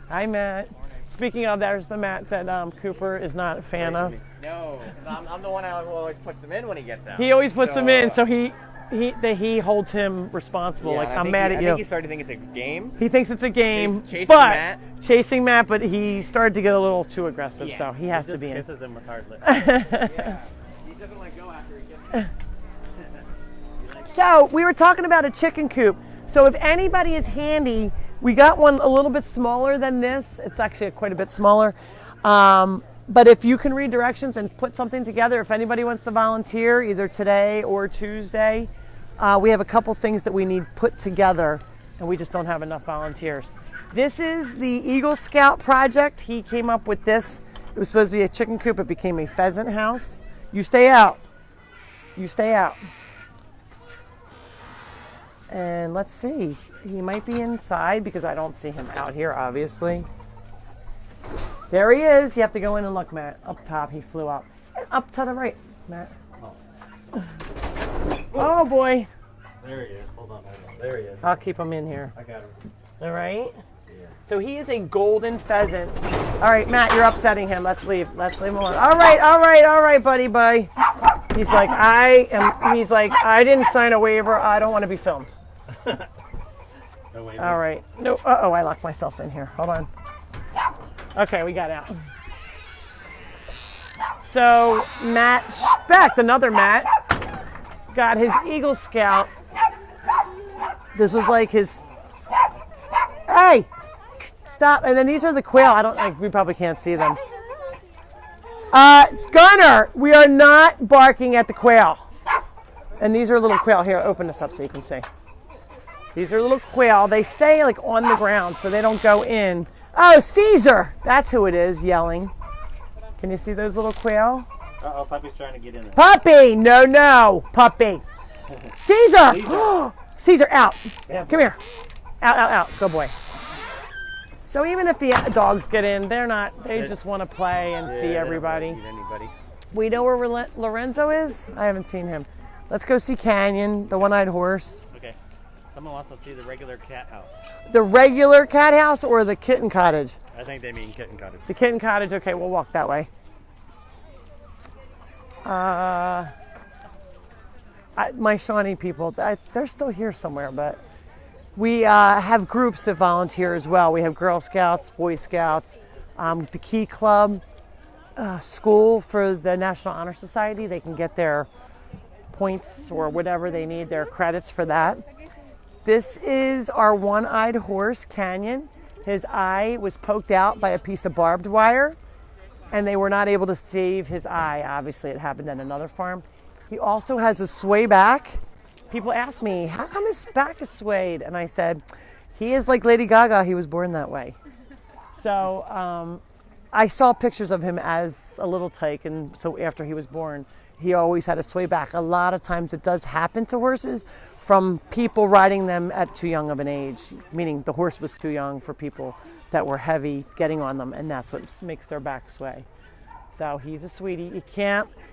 Hi, Matt. Speaking of, there's the Matt that Cooper is not a fan of. No, because I'm the one who always puts them in when he gets out. He always puts them in, so he holds him responsible. Yeah, like, I'm I mad at you. think he started to think it's a game. He thinks it's a game, chasing Matt, but he started to get a little too aggressive, Yeah. so he has He to just be in. kisses him with hard lips. Yeah. He doesn't want to go after he gets So we were talking about a chicken coop. So if anybody is handy, we got one a little bit smaller than this. It's actually quite a bit smaller. But if you can read directions and put something together, if anybody wants to volunteer either today or Tuesday, we have a couple things that we need put together, and we just don't have enough volunteers. This is the Eagle Scout project. He came up with this. It was supposed to be a chicken coop. It became a pheasant house. You stay out. You stay out. And let's see. He might be inside because I don't see him out here, obviously. There he is. You have to go in and look, Matt. Up top, he flew up. Up to the right, Matt. Oh, boy. There he is. Hold on. There he is. I'll keep him in here. I got him. All right? Yeah. So he is a golden pheasant. All right, Matt, you're upsetting him. Let's leave. Let's leave him alone. All right, buddy, bye. He's like, I didn't sign a waiver. I don't want to be filmed. No, wait, All right. No, uh-oh, I locked myself in here. Hold on. Okay, we got out. So Matt Specht, another Matt, got his Eagle Scout. This was like his, hey, stop. And then these are the quail. We probably can't see them. Gunner, we are not barking at the quail. And these are little quail. Here, open this up so you can see. These are little quail. They stay like on the ground so they don't go in. Oh, Caesar! That's who it is yelling. Can you see those little quail? Uh-oh, Puppy's trying to get in there. Puppy! No, puppy. Caesar! Caesar, out. Come here. Out. Good boy. So even if the dogs get in, they just want to play and see everybody. Anybody. We know where Lorenzo is? I haven't seen him. Let's go see Canyon, the one-eyed horse. Okay. Someone wants to see the regular cat house. The regular cat house or the kitten cottage? I think they mean kitten cottage. The kitten cottage, okay, we'll walk that way. My Shawnee people, they're still here somewhere, but we have groups that volunteer as well. We have Girl Scouts, Boy Scouts, the Key Club, school for the National Honor Society. They can get their points or whatever they need, their credits for that. This is our one-eyed horse, Canyon. His eye was poked out by a piece of barbed wire, and they were not able to save his eye. Obviously, it happened at another farm. He also has a sway back. People ask me, how come his back is swayed? And I said, he is like Lady Gaga. He was born that way. So I saw pictures of him as a little tyke, and so after he was born, he always had a sway back. A lot of times it does happen to horses from people riding them at too young of an age, meaning the horse was too young for people that were heavy getting on them, and that's what makes their back sway. So he's a sweetie.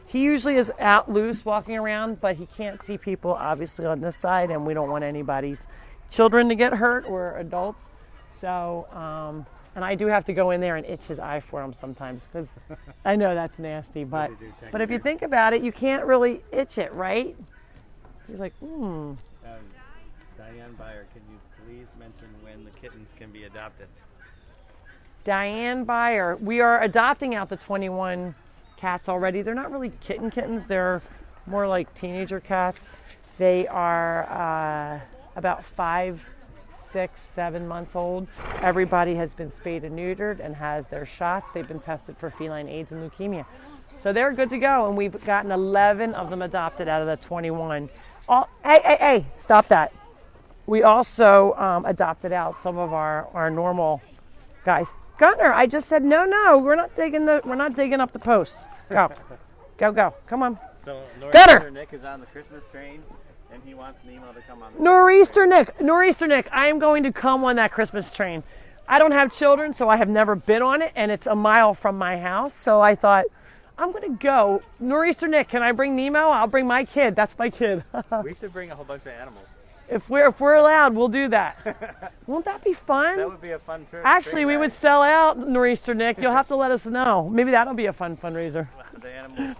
He usually is out loose walking around, but he can't see people obviously on this side, and we don't want anybody's children to get hurt or adults. So, and I do have to go in there and itch his eye for him sometimes, because I know that's nasty, but if you think about it, you can't really itch it, right? He's like, Diane Byer, can you please mention when the kittens can be adopted? Diane Byer. We are adopting out the 21 cats already. They're not really kittens. They're more like teenager cats. They are about 5, 6, 7 months old. Everybody has been spayed and neutered and has their shots. They've been tested for feline AIDS and leukemia. So they're good to go, and we've gotten 11 of them adopted out of the 21. Hey, stop that. We also adopted out some of our normal guys. Gunner, I just said no. We're not digging up the posts. Go, come on. So Gunner. Nick is on the Christmas train, and he wants Nemo to come on. Nor'easter Nick, I am going to come on that Christmas train. I don't have children, so I have never been on it, and it's a mile from my house. So I thought, I'm going to go. Nor'easter Nick, can I bring Nemo? I'll bring my kid. That's my kid. We should bring a whole bunch of animals. If we're allowed, we'll do that. Won't that be fun? That would be a fun trip. Actually, we would sell out Nor'easter Nick. You'll have to let us know. Maybe that'll be a fun fundraiser. The animals.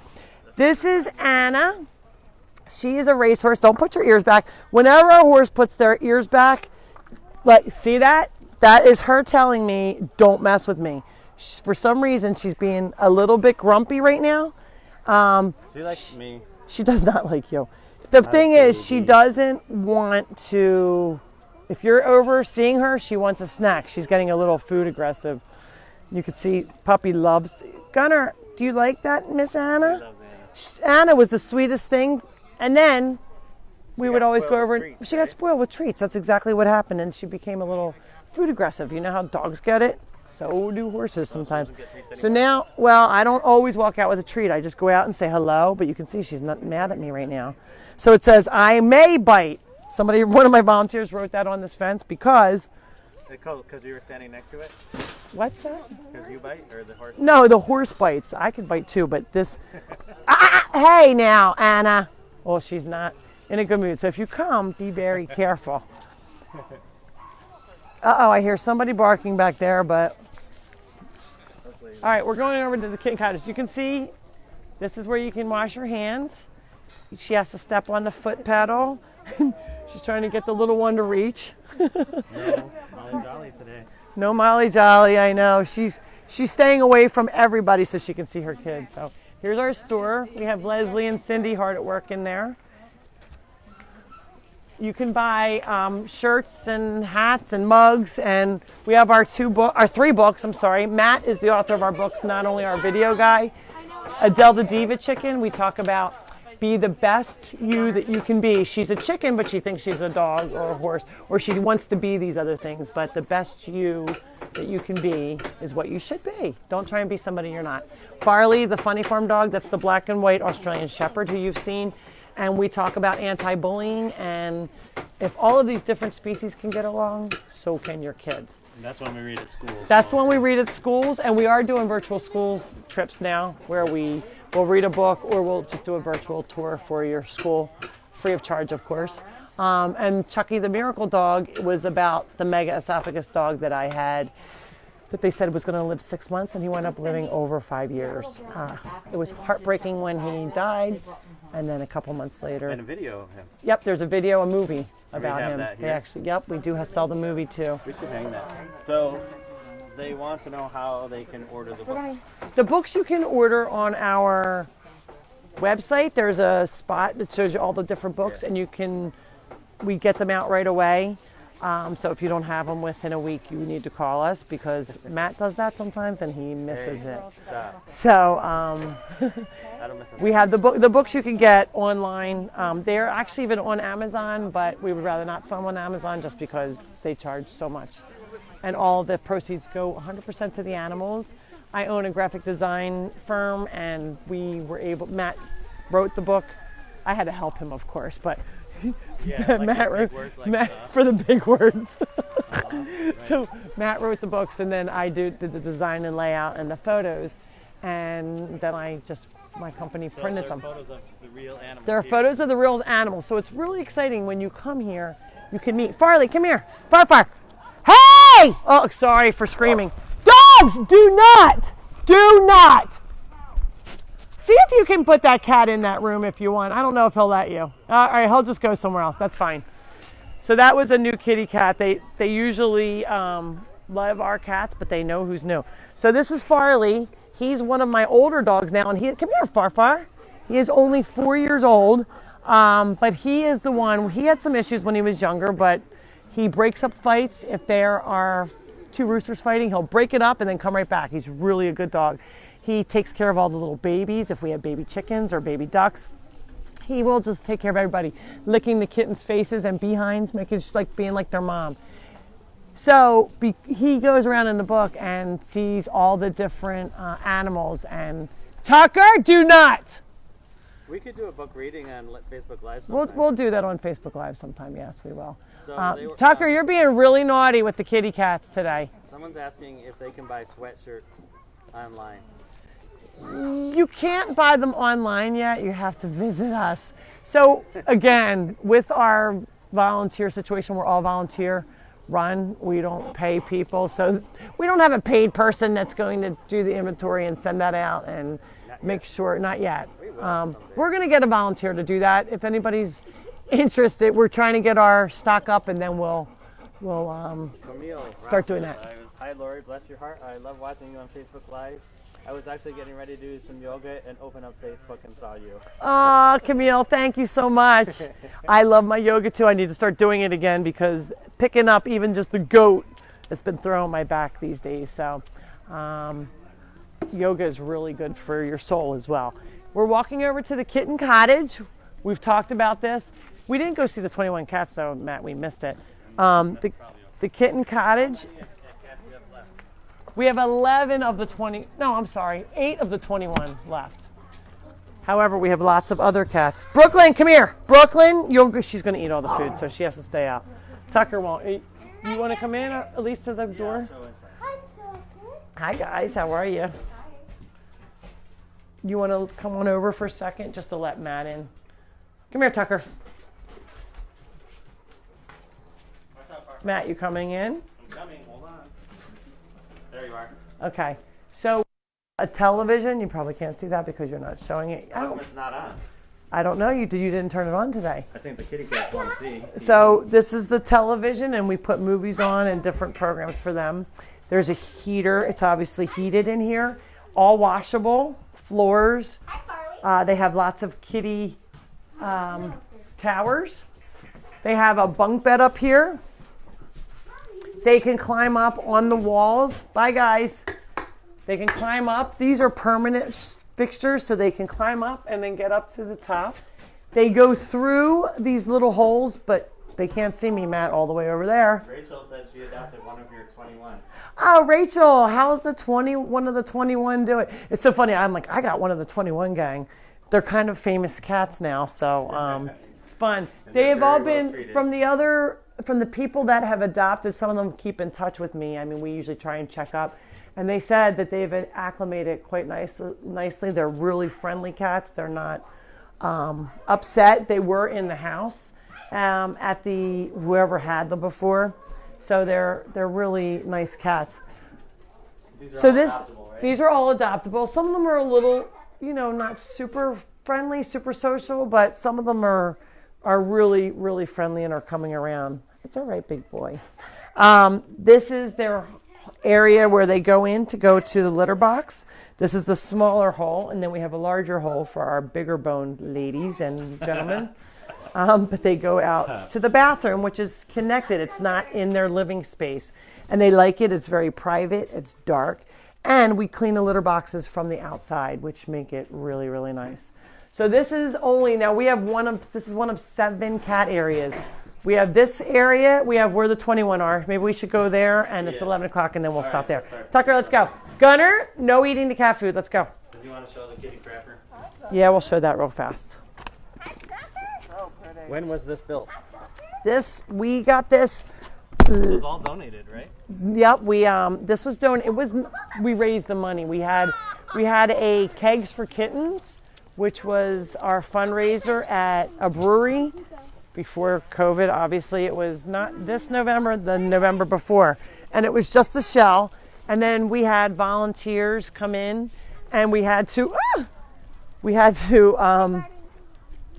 This is Anna. She is a racehorse. Don't put your ears back. Whenever a horse puts their ears back, like, see that? That is her telling me, don't mess with me. For some reason, she's being a little bit grumpy right now. She likes me. She does not like you. The thing is, she doesn't want to, if you're overseeing her, she wants a snack. She's getting a little food aggressive. You can see Puppy loves. Gunner, do you like that, Miss Anna? Anna was the sweetest thing. And then we would always go over and she got spoiled with treats. That's exactly what happened. And she became a little food aggressive. You know how dogs get it? So do horses sometimes. So now, well, I don't always walk out with a treat. I just go out and say hello, but you can see she's not mad at me right now. So it says, I may bite. One of my volunteers wrote that on this fence because... Because you were standing next to it? What's that? Because you bite, or the horse? No, the horse bites. I could bite too, but this... Hey now, Anna. Well, she's not in a good mood. So if you come, be very careful. Uh-oh, I hear somebody barking back there, but... All right, we're going over to the kitten cottage. You can see this is where you can wash your hands. She has to step on the foot pedal. She's trying to get the little one to reach. No Molly Jolly today. No Molly Jolly, I know. She's staying away from everybody so she can see her kids. So here's our store. We have Leslie and Cindy hard at work in there. You can buy shirts and hats and mugs, and we have our 3 books. Matt is the author of our books, not only our video guy. Adele the Diva Chicken. We talk about be the best you that you can be. She's a chicken, but she thinks she's a dog or a horse, or she wants to be these other things. But the best you that you can be is what you should be. Don't try and be somebody you're not. Farley, the funny farm dog, that's the black and white Australian Shepherd who you've seen. And we talk about anti-bullying, and if all of these different species can get along, so can your kids. And that's when we read at schools. That's when we read at schools, and we are doing virtual schools trips now where we will read a book or we'll just do a virtual tour for your school, free of charge, of course. And Chucky the Miracle Dog was about the mega esophagus dog that I had that they said was going to live 6 months, and he wound up living over 5 years. It was heartbreaking when he died, and then a couple months later. And a video of him. Yep, there's a video, a movie about have him. that They here? actually, yep, we do sell the movie too. We should hang that. So they want to know how they can order the book. The books you can order on our website. There's a spot that shows you all the different books, and we get them out right away. So if you don't have them within a week, you need to call us because Matt does that sometimes and he misses it. So we have the books you can get online. They're actually even on Amazon, but we would rather not sell them on Amazon just because they charge so much. And all the proceeds go 100% to the animals. I own a graphic design firm, and Matt wrote the book. I had to help him, of course, but Matt wrote for the big words. So Matt wrote the books, and then I did the design and layout and the photos, and then my company printed them. Photos of the real animals. There are photos of the real animals, so it's really exciting when you come here. You can meet Farley. Come here, Far. Hey! Oh, sorry for screaming. Dogs, do not. See if you can put that cat in that room if you want. I don't know if he'll let you. All right, he'll just go somewhere else. That's fine. So that was a new kitty cat. They usually love our cats, but they know who's new. So this is Farley. He's one of my older dogs now, and come here, Far. He is only 4 years old, but he is the one. He had some issues when he was younger, but he breaks up fights. If there are two roosters fighting, he'll break it up and then come right back. He's really a good dog. He takes care of all the little babies. If we have baby chickens or baby ducks, he will just take care of everybody, licking the kittens' faces and behinds, making being like their mom. So he goes around in the book and sees all the different animals. And Tucker, do not. We could do a book reading on Facebook Live sometime. We'll do that on Facebook Live sometime. Yes, we will. So Tucker, you're being really naughty with the kitty cats today. Someone's asking if they can buy sweatshirts online. You can't buy them online yet. You have to visit us. So again, with our volunteer situation, we're all volunteer run. We don't pay people. So we don't have a paid person that's going to do the inventory and send that out and make sure, not yet. We're going to get a volunteer to do that. If anybody's interested, we're trying to get our stock up, and then we'll start doing that. Hi, Lori. Bless your heart. I love watching you on Facebook Live. I was actually getting ready to do some yoga and open up Facebook and saw you. Oh, Camille, thank you so much. I love my yoga too. I need to start doing it again because picking up even just the goat has been throwing my back these days. So yoga is really good for your soul as well. We're walking over to the kitten cottage. We've talked about this. We didn't go see the 21 cats though, Matt. We missed it. The kitten cottage. We have 11 of the 20, no, I'm sorry, 8 of the 21 left. However, we have lots of other cats. Brooklyn, come here. Brooklyn, she's going to eat all the food, so she has to stay out. Tucker won't eat. You want to come in, at least to the door? Hi, guys. How are you? You want to come on over for a second just to let Matt in? Come here, Tucker. Matt, you coming in? I'm coming. Hold on. There you are. Okay. So a television, you probably can't see that because you're not showing it. It's not on. I don't know. You didn't turn it on today. I think the kitty cats want to see. So this is the television, and we put movies on and different programs for them. There's a heater. It's obviously heated in here. All washable floors. They have lots of kitty towers. They have a bunk bed up here. They can climb up on the walls. Bye, guys. They can climb up. These are permanent fixtures, so they can climb up and then get up to the top. They go through these little holes, but they can't see me, Matt, all the way over there. Rachel said she adopted one of your 21. Oh, Rachel, how's one of the 21 doing? It's so funny. I'm like, I got one of the 21 gang. They're kind of famous cats now, so it's fun. They have all been from the people that have adopted. Some of them keep in touch with me. I mean, we usually try and check up. And they said that they've been acclimated quite nicely. They're really friendly cats. They're not upset. They were in the house. at the whoever had them before. So they're really nice cats. These are all adoptable. Some of them are a little, not super friendly, super social, but some of them are really, really friendly and are coming around. It's all right, big boy. This is their area where they go to the litter box. This is the smaller hole, and then we have a larger hole for our bigger boned ladies and gentlemen. But they go out to the bathroom, which is connected. It's not in their living space. And they like it. It's very private. It's dark. And we clean the litter boxes from the outside, which make it really, really nice. So this is one of 7 cat areas. We have this area. We have where the 21 are. Maybe we should go there, and it's 11 o'clock, and then we'll stop there. Tucker, let's go. Gunner, no eating the cat food. Let's go. Do you want to show the kitty crapper? Yeah, we'll show that real fast. When was this built? We got this. It was all donated, right? Yep, this was donated. We raised the money. We had a Kegs for Kittens, which was our fundraiser at a brewery before COVID. Obviously, it was not this November, the November before, and it was just the shell. And then we had volunteers come in, and we had to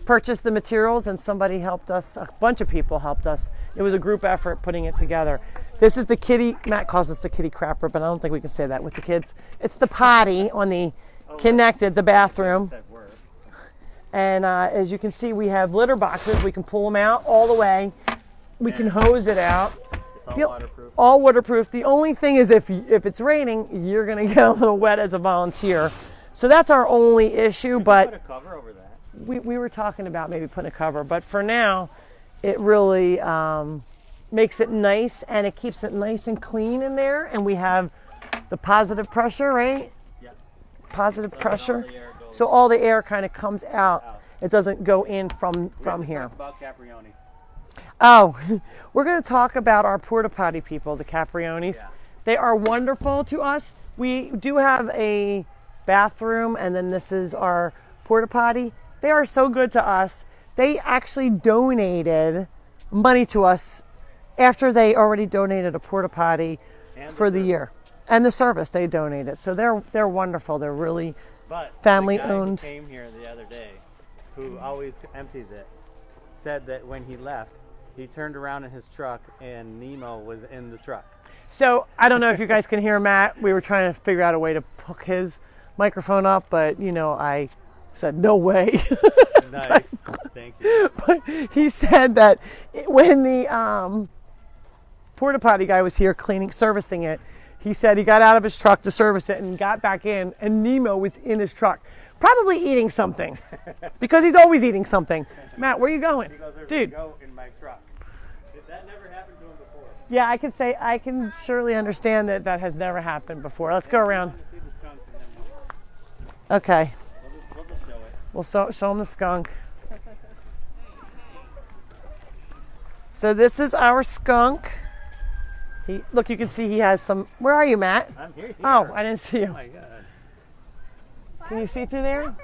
purchase the materials, and somebody helped us. A bunch of people helped us. It was a group effort putting it together. This is the kitty. Matt calls us the kitty crapper, but I don't think we can say that with the kids. It's the potty on the the bathroom. And as you can see, we have litter boxes. We can pull them out all the way. We can hose it out. It's all waterproof. All waterproof. The only thing is if it's raining, you're going to get a little wet as a volunteer. So that's our only issue. But put a cover over that. We were talking about maybe putting a cover. But for now, it really makes it nice, and it keeps it nice and clean in there. And we have the positive pressure, right? Yeah. Positive pressure. So all the air kind of comes out. It doesn't go in from here. Talk about Caprionis. Oh, we're going to talk about our porta potty people, the Caprionis. Yeah. They are wonderful to us. We do have a bathroom, and then this is our porta potty. They are so good to us. They actually donated money to us after they already donated a porta potty for the year. And the service they donated. So they're wonderful. They're really family owned. The guy who came here the other day, who always empties it, said that when he left, he turned around in his truck and Nemo was in the truck. So I don't know if you guys can hear Matt. We were trying to figure out a way to hook his microphone up, but I said no way. Nice, thank you. But he said that when the porta potty guy was here servicing it, he said he got out of his truck to service it and got back in, and Nemo was in his truck, probably eating something, because he's always eating something. Matt, where are you going? He goes, "There's Dude. a goat in my truck." That never happened to him before. Yeah, I can surely understand that has never happened before. Let's go around. See the skunk and then Okay, we'll just show it. we'll show him the skunk. So this is our skunk. Look, you can see he has some. Where are you, Matt? I'm here. Oh, I didn't see Oh you. my God. Can you see through there?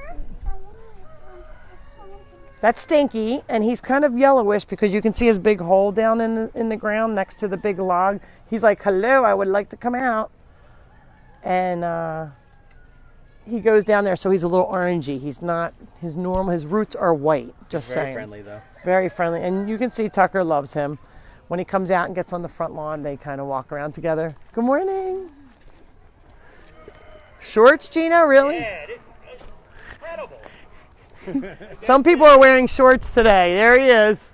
That's Stinky, and he's kind of yellowish because you can see his big hole down in the ground next to the big log. He's like, "Hello, I would like to come out." And he goes down there, so he's a little orangey. He's not his normal. His roots are white. Just Very saying. friendly though. Very friendly, and you can see Tucker loves him. When he comes out and gets on the front lawn, they kind of walk around together. Good morning. Shorts, Gino? Really? Yeah, it's incredible. Some people are wearing shorts today. There he is.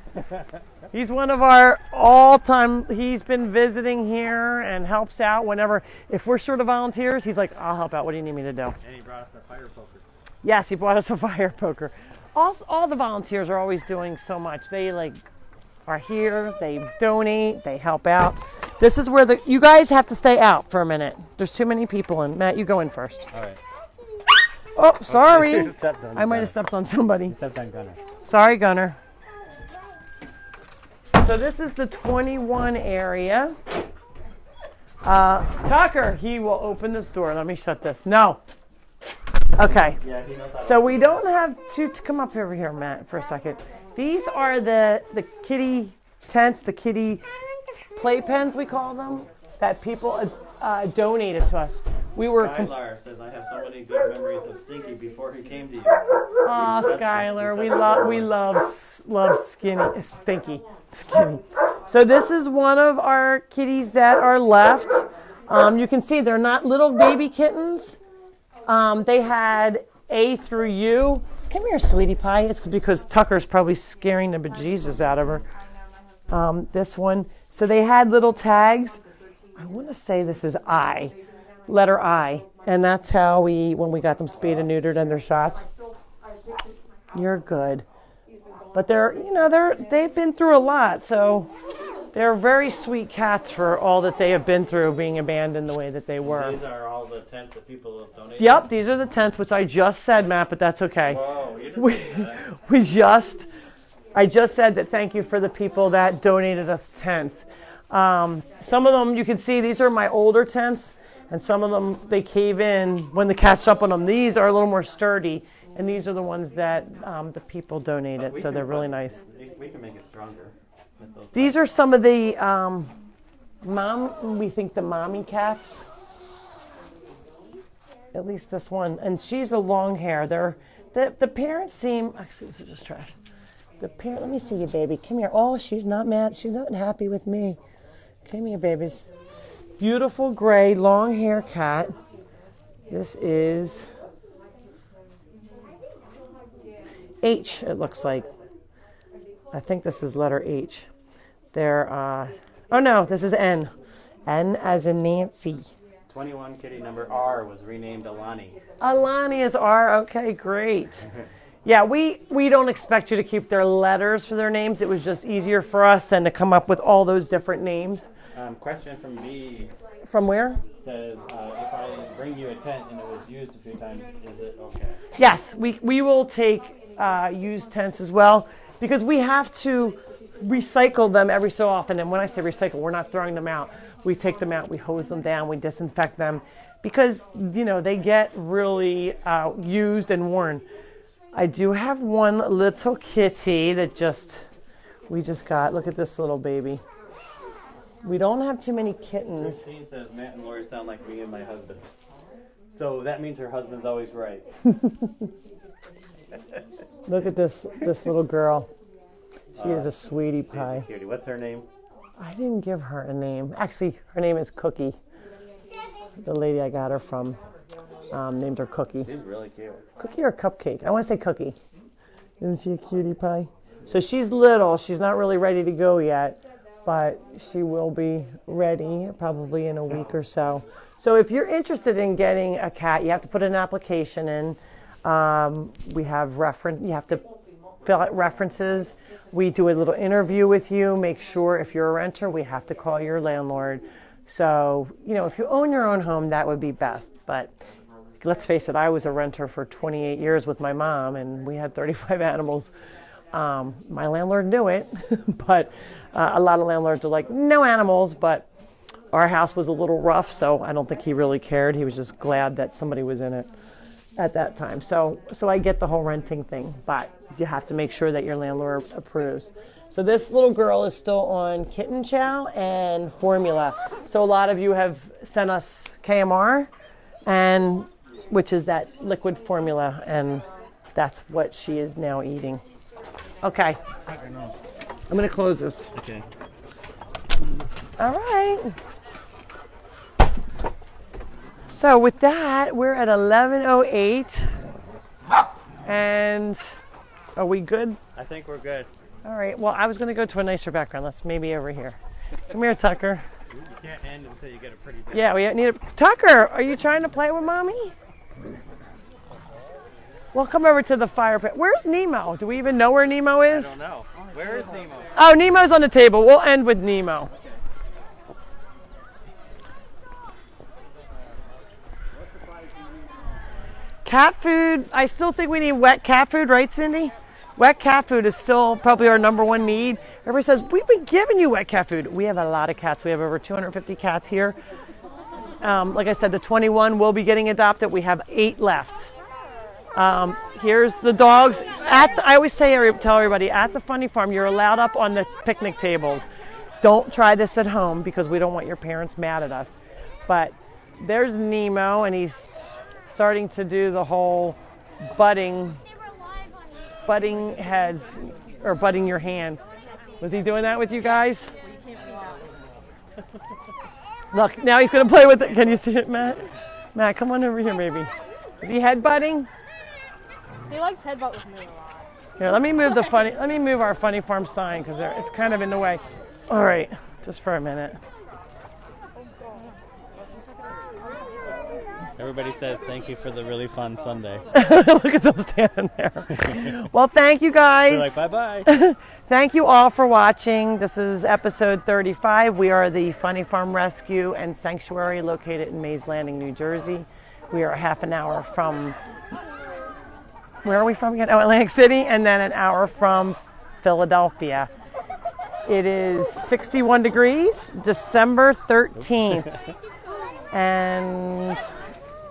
He's one of our all-time. He's been visiting here and helps out whenever. If we're short of volunteers, he's like, "I'll help out. What do you need me to do?" And he brought us a fire poker. Yes, he brought us a fire poker. All the volunteers are always doing so much. They are here, they donate, they help out. This is where you guys have to stay out for a minute. There's too many people in. Matt, you go in first. All right. Oh, sorry. Stepped on I might have stepped on somebody. Stepped on Gunner. Sorry, Gunner. So this is the 21 area. Tucker, he will open this door. Let me shut this. No. Okay. Yeah, he knows how to So we don't have to come up over here, Matt, for a second. These are the kitty tents, the kitty playpens, we call them, that people donated to us. We were. Skylar says, I have so many good memories of Stinky before he came to you. Oh, Skylar, we love Stinky. So this is one of our kitties that are left. You can see they're not little baby kittens. They had A through U. Come here, sweetie pie. It's because Tucker's probably scaring the bejesus out of her. This one. So they had little tags. I want to say this is I, letter I, and that's how when we got them spayed and neutered and their shots. You're good, but they've been through a lot, so they're very sweet cats for all that they have been through, being abandoned the way that they were. These are all the tents that people have donated? Yep, these are the tents, which I just said, Matt, but that's okay. Whoa, you didn't say that. I just said that thank you for the people that donated us tents. Some of them, you can see, these are my older tents, and some of them, they cave in when the cats jump on them. These are a little more sturdy, and these are the ones that the people donated, so they're really nice. We can make it stronger. These are some of the we think the mommy cats. At least this one, and she's a long hair. The parents seem, actually this is just trash. Let me see you, baby. Come here. Oh, she's not mad. She's not happy with me. Come here, babies. Beautiful gray long hair cat. This is H, it looks like. I think this is letter H. Oh no, this is N. N as in Nancy. 21 kitty number R was renamed Alani. Alani is R. Okay, great. Yeah, we don't expect you to keep their letters for their names. It was just easier for us than to come up with all those different names. Question from B From where? says, if I bring you a tent and it was used a few times, is it okay? Yes, we will take used tents as well, because we have to recycle them every so often. And when I say recycle, we're not throwing them out. We take them out, we hose them down, we disinfect them, because they get really used and worn. I do have one little kitty that we just got. Look at this little baby. We don't have too many kittens. Christine says, Matt and Lori sound like me and my husband. So that means her husband's always right. Look at this little girl. She is a sweetie pie. She's a cutie. What's her name? I didn't give her a name. Actually, her name is Cookie. The lady I got her from named her Cookie. She's really cute. Cookie or Cupcake? I want to say Cookie. Isn't she a cutie pie? So she's little. She's not really ready to go yet, but she will be ready probably in a week or so. So if you're interested in getting a cat, you have to put an application in. We have you have to fill out references. We do a little interview with you. Make sure if you're a renter, we have to call your landlord. So, if you own your own home, that would be best. But let's face it, I was a renter for 28 years with my mom, and we had 35 animals. My landlord knew it, but a lot of landlords are like, no animals, but our house was a little rough, so I don't think he really cared. He was just glad that somebody was in it at that time. So I get the whole renting thing, but you have to make sure that your landlord approves. So this little girl is still on kitten chow and formula. So a lot of you have sent us KMR, which is that liquid formula, and that's what she is now eating. Okay. I'm going to close this. Okay. All right. So with that, we're at 11:08. And are we good? I think we're good. All right. Well, I was going to go to a nicer background. Let's maybe over here. Come here, Tucker. You can't end until you get a pretty big. Yeah, we need a... Tucker, are you trying to play with Mommy? Well, come over to the fire pit. Where's Nemo? Do we even know where Nemo is? I don't know. Where is Nemo? Oh, Nemo's on the table. We'll end with Nemo. Cat food, I still think we need wet cat food, right, Cindy? Wet cat food is still probably our number one need. Everybody says, we've been giving you wet cat food. We have a lot of cats. We have over 250 cats here. Like I said, the 21 will be getting adopted. We have 8 left. Here's the dogs. I always tell everybody, at the Funny Farm, you're allowed up on the picnic tables. Don't try this at home because we don't want your parents mad at us. But there's Nemo, and he's starting to do the whole butting heads, or butting your hand. Was he doing that with you guys? Look, now he's going to play with it. Can you see it, Matt? Matt, come on over here, baby. Is he headbutting? He likes headbutt with me a lot. Here, let me move our Funny Farm sign because it's kind of in the way. All right, just for a minute. Everybody says thank you for the really fun Sunday. Look at them standing there. Well, thank you guys. They're like, bye-bye. Thank you all for watching. This is episode 35. We are the Funny Farm Rescue and Sanctuary located in Mays Landing, New Jersey. We are half an hour from, where are we from again? Oh, Atlantic City, and then an hour from Philadelphia. It is 61 degrees, December 13th. And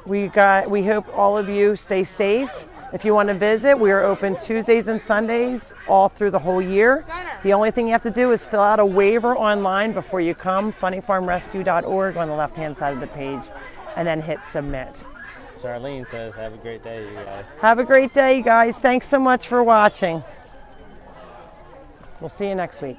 we hope all of you stay safe. If you want to visit, we are open Tuesdays and Sundays all through the whole year. The only thing you have to do is fill out a waiver online before you come, funnyfarmrescue.org on the left-hand side of the page, and then hit submit. Charlene says, have a great day, you guys. Have a great day, you guys. Thanks so much for watching. We'll see you next week.